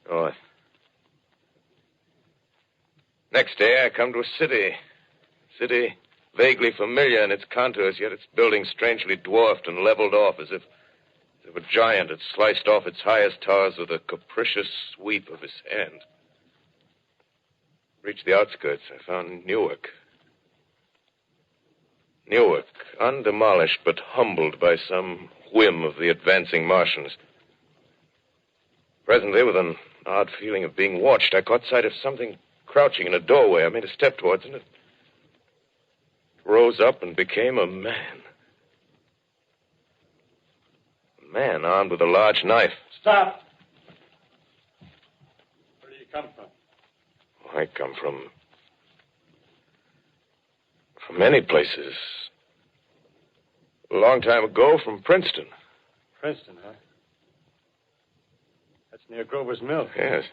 North. Next day, I come to a city. City vaguely familiar in its contours, yet its buildings strangely dwarfed and leveled off as if a giant had sliced off its highest towers with a capricious sweep of his hand. Reached the outskirts. I found Newark. Newark, undemolished but humbled by some whim of the advancing Martians. Presently, with an odd feeling of being watched, I caught sight of something crouching in a doorway. I made a step towards it. It rose up and became a man. A man armed with a large knife. Stop! Where do you come from? I come from many places. A long time ago, from Princeton. Princeton, huh? That's near Grover's Mill. Yes.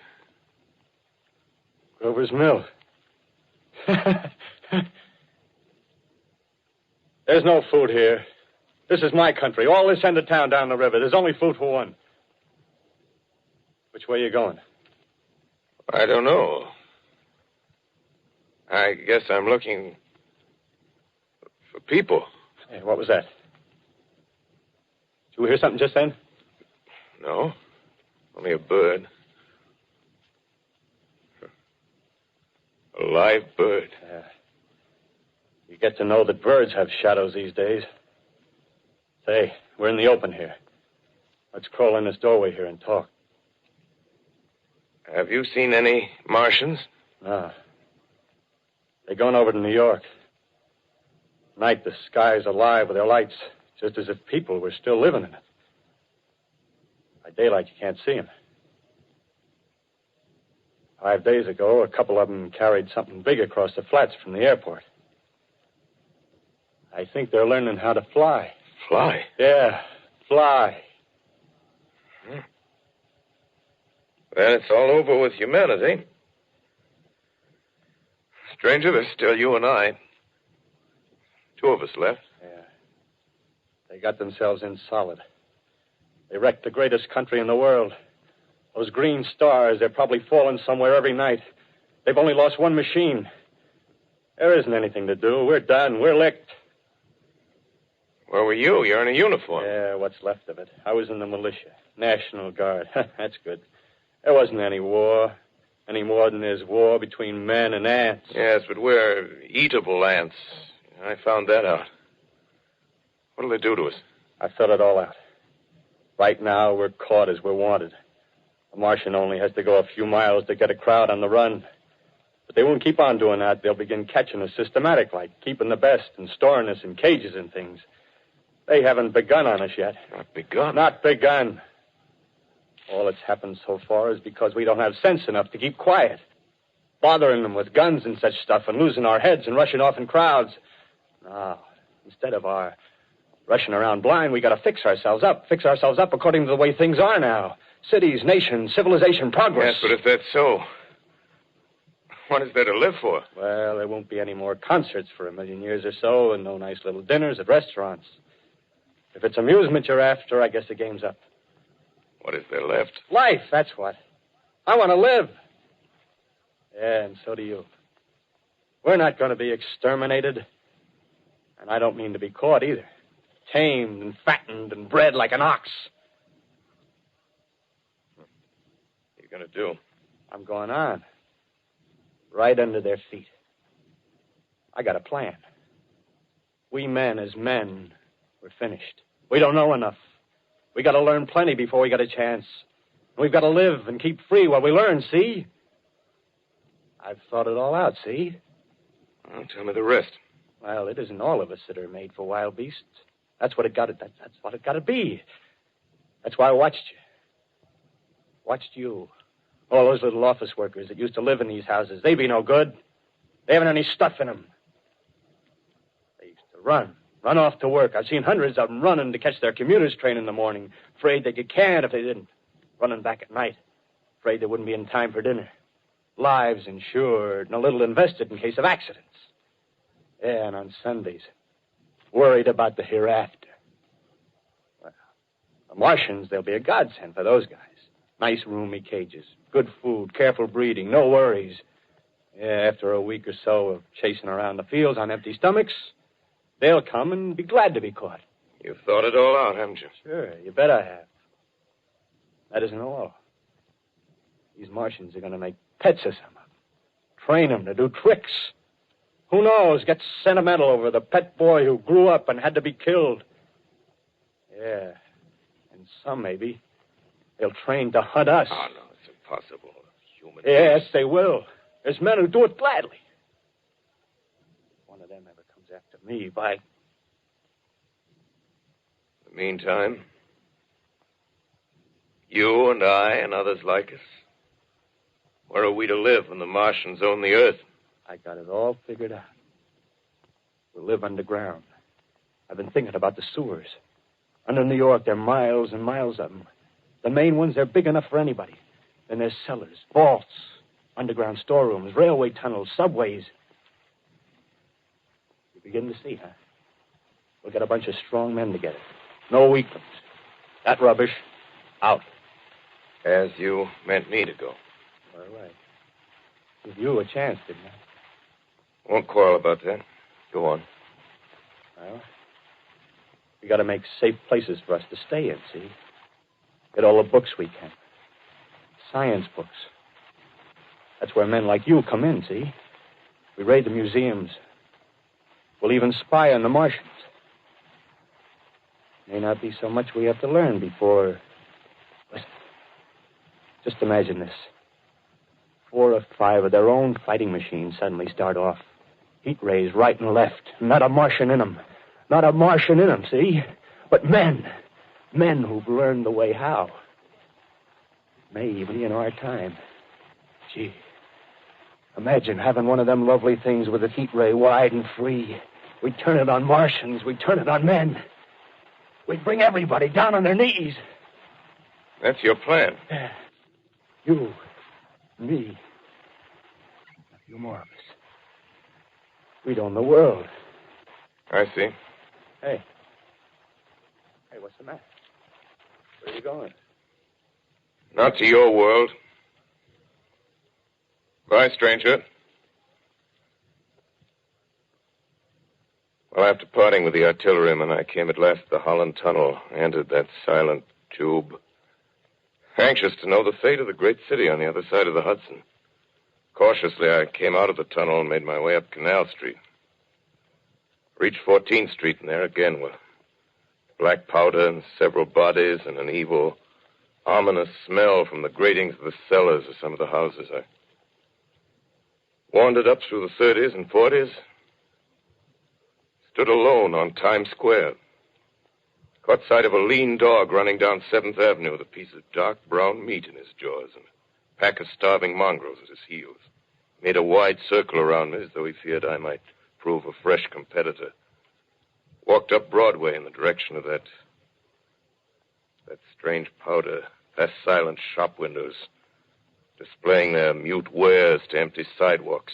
Grover's Mill. There's no food here. This is my country. All this end of town down the river. There's only food for one. Which way are you going? I don't know. I guess I'm looking for people. Hey, what was that? Did you hear something just then? No. Only a bird. A live bird. Yeah. You get to know that birds have shadows these days. Say, we're in the open here. Let's crawl in this doorway here and talk. Have you seen any Martians? No. They're going over to New York. Night, the sky's alive with their lights, just as if people were still living in it. By daylight, you can't see them. 5 days ago, a couple of them carried something big across the flats from the airport. I think they're learning how to fly. Fly? Yeah, fly. Then it's all over with humanity. Stranger, there's still you and I. 2 of us left. Yeah. They got themselves in solid. They wrecked the greatest country in the world. Those green stars, they're probably falling somewhere every night. They've only lost one machine. There isn't anything to do. We're done. We're licked. Where were you? You're in a uniform. Yeah, what's left of it. I was in the militia. National Guard. That's good. There wasn't any war. Any more than there's war between men and ants. Yes, but we're eatable ants. I found that out. What'll they do to us? I thought it all out. Right now, we're caught as we're wanted. A Martian only has to go a few miles to get a crowd on the run. But they won't keep on doing that. They'll begin catching us systematic, like keeping the best and storing us in cages and things. They haven't begun on us yet. Not begun? Not begun. All that's happened so far is because we don't have sense enough to keep quiet. Bothering them with guns and such stuff and losing our heads and rushing off in crowds. No, instead of our rushing around blind, we got to fix ourselves up according to the way things are now. Cities, nations, civilization, progress. Yes, but if that's so, what is there to live for? Well, there won't be any more concerts for 1,000,000 years or so, and no nice little dinners at restaurants. If it's amusement you're after, I guess the game's up. What is there left? Life, that's what. I want to live. Yeah, and so do you. We're not going to be exterminated. And I don't mean to be caught either. Tamed and fattened and bred like an ox. What are you going to do? I'm going on. Right under their feet. I got a plan. We men as men, we're finished. We don't know enough. We got to learn plenty before we got a chance. We've got to live and keep free while we learn, see? I've thought it all out, see? Well, tell me the rest. Well, it isn't all of us that are made for wild beasts. That's what it got to. That's what it got to be. That's why I watched you. Watched you. All those little office workers that used to live in these houses. They be no good. They haven't any stuff in them. They used to run off to work. I've seen hundreds of them running to catch their commuter's train in the morning, afraid they'd get canned if they didn't. Running back at night, afraid they wouldn't be in time for dinner. Lives insured and a little invested in case of accidents. Yeah, and on Sundays, worried about the hereafter. Well, the Martians, they'll be a godsend for those guys. Nice, roomy cages, good food, careful breeding, no worries. Yeah, after a week or so of chasing around the fields on empty stomachs, they'll come and be glad to be caught. You've thought it all out, haven't you? Sure, you bet I have. That isn't all. These Martians are going to make pets of some of them. Train them to do tricks. Who knows, get sentimental over the pet boy who grew up and had to be killed. Yeah, and some maybe, they'll train to hunt us. Oh, no, it's impossible. Human Yes, they will. There's men who do it gladly. If one of them ever comes after me, by... In the meantime, you and I and others like us, where are we to live when the Martians own the Earth? I got it all figured out. We'll live underground. I've been thinking about the sewers. Under New York, there are miles and miles of them. The main ones, they're big enough for anybody. Then there's cellars, vaults, underground storerooms, railway tunnels, subways. You begin to see, huh? We'll get a bunch of strong men together. No weaklings. That rubbish, out. As you meant me to go. All right. Give you a chance, didn't I? Won't quarrel about that. Go on. Well, we got to make safe places for us to stay in, see? Get all the books we can. Science books. That's where men like you come in, see? We raid the museums. We'll even spy on the Martians. May not be so much we have to learn before... Listen. Just imagine this. 4 or 5 of their own fighting machines suddenly start off. Heat rays right and left. Not a Martian in them. Not a Martian in them, see? But men. Men who've learned the way how. May even be in our time. Gee. Imagine having one of them lovely things with a heat ray wide and free. We'd turn it on Martians. We'd turn it on men. We'd bring everybody down on their knees. That's your plan. You. Me. A few more of us. We'd own the world. I see. Hey. Hey, what's the matter? Where are you going? Not to your world. Bye, stranger. Well, after parting with the artilleryman, I came at last to the Holland Tunnel, entered that silent tube. Anxious to know the fate of the great city on the other side of the Hudson. Cautiously, I came out of the tunnel and made my way up Canal Street. Reached 14th Street, and there again were black powder and several bodies and an evil, ominous smell from the gratings of the cellars of some of the houses. Wandered up through the 30s and 40s. Stood alone on Times Square. Caught sight of a lean dog running down 7th Avenue with a piece of dark brown meat in his jaws and a pack of starving mongrels at his heels. Made a wide circle around me as though he feared I might prove a fresh competitor. Walked up Broadway in the direction of that strange powder, past silent shop windows, displaying their mute wares to empty sidewalks.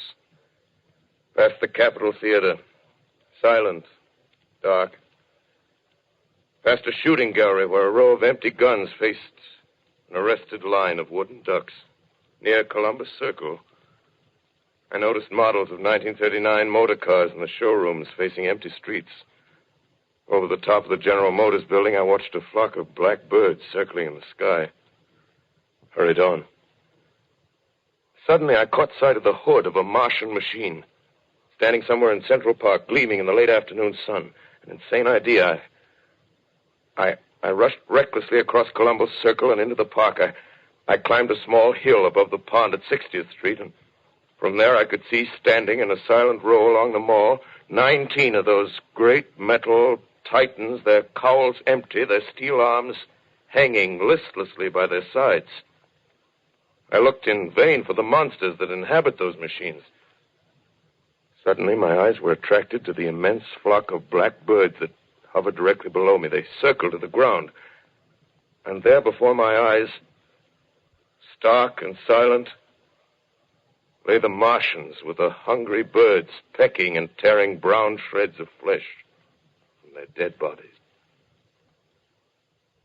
Past the Capitol Theater, silent, dark. Past a shooting gallery where a row of empty guns faced an arrested line of wooden ducks. Near Columbus Circle, I noticed models of 1939 motor cars in the showrooms facing empty streets. Over the top of the General Motors building, I watched a flock of black birds circling in the sky. Hurried on. Suddenly, I caught sight of the hood of a Martian machine, standing somewhere in Central Park, gleaming in the late afternoon sun. An insane idea. I rushed recklessly across Columbus Circle and into the park. I climbed a small hill above the pond at 60th Street, and from there I could see standing in a silent row along the mall 19 of those great metal titans, their cowls empty, their steel arms hanging listlessly by their sides. I looked in vain for the monsters that inhabit those machines. Suddenly, my eyes were attracted to the immense flock of black birds that hovered directly below me. They circled to the ground. And there before my eyes, stark and silent, lay the Martians with the hungry birds pecking and tearing brown shreds of flesh from their dead bodies.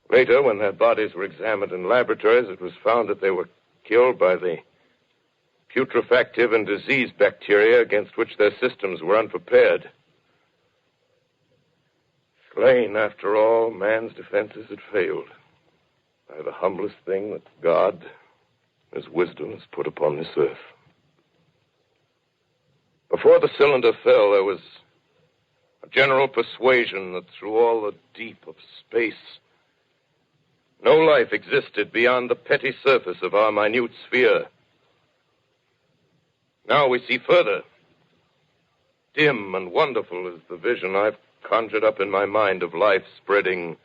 Later, when their bodies were examined in laboratories, it was found that they were killed by the putrefactive and disease bacteria against which their systems were unprepared. Slain, after all, man's defenses had failed by the humblest thing that God, His wisdom, has put upon this earth. Before the cylinder fell, there was a general persuasion that through all the deep of space, no life existed beyond the petty surface of our minute sphere. Now we see further. Dim and wonderful is the vision I've conjured up in my mind of life spreading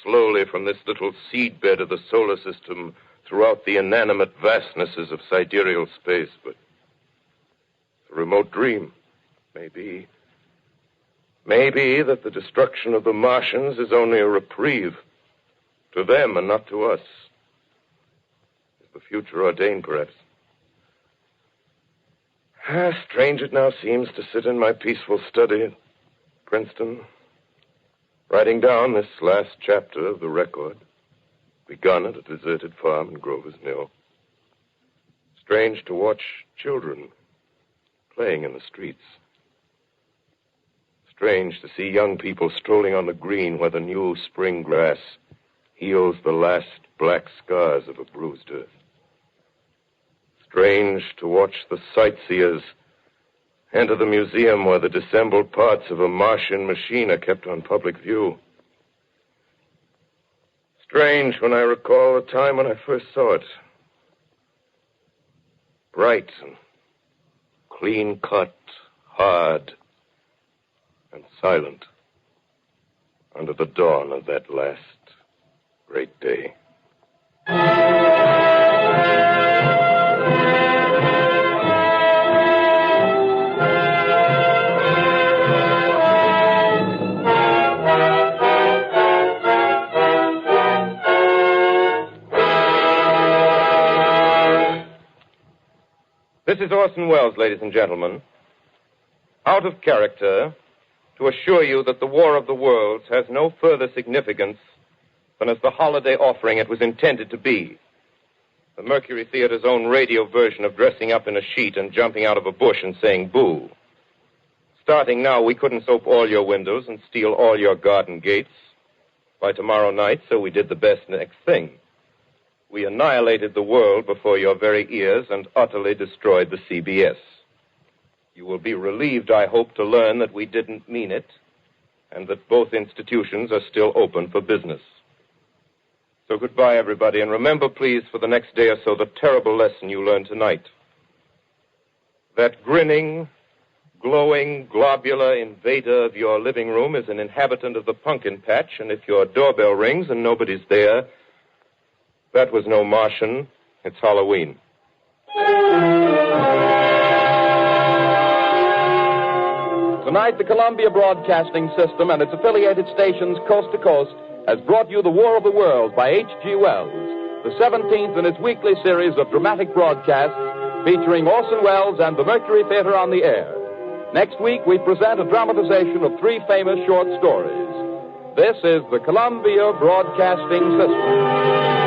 slowly from this little seedbed of the solar system throughout the inanimate vastnesses of sidereal space. But a remote dream, maybe that the destruction of the Martians is only a reprieve to them and not to us. Is the future ordained, perhaps? Strange it now seems to sit in my peaceful study at Princeton, writing down this last chapter of the record, begun at a deserted farm in Grover's Mill. Strange to watch children playing in the streets. Strange to see young people strolling on the green where the new spring grass heals the last black scars of a bruised earth. Strange to watch the sightseers enter the museum where the dissembled parts of a Martian machine are kept on public view. Strange when I recall the time when I first saw it. Bright and clean-cut, hard and silent under the dawn of that last great day. This is Orson Welles, ladies and gentlemen, out of character, to assure you that the War of the Worlds has no further significance than as the holiday offering it was intended to be. The Mercury Theater's own radio version of dressing up in a sheet and jumping out of a bush and saying boo. Starting now, we couldn't soap all your windows and steal all your garden gates. By tomorrow night, so we did the best next thing. We annihilated the world before your very ears and utterly destroyed the CBS. You will be relieved, I hope, to learn that we didn't mean it and that both institutions are still open for business. So goodbye, everybody, and remember, please, for the next day or so, the terrible lesson you learned tonight. That grinning, glowing, globular invader of your living room is an inhabitant of the pumpkin patch, and if your doorbell rings and nobody's there, that was no Martian. It's Halloween. Tonight, the Columbia Broadcasting System and its affiliated stations coast to coast has brought you The War of the Worlds by H.G. Wells, the 17th in its weekly series of dramatic broadcasts featuring Orson Welles and the Mercury Theater on the air. Next week, we present a dramatization of 3 famous short stories. This is the Columbia Broadcasting System.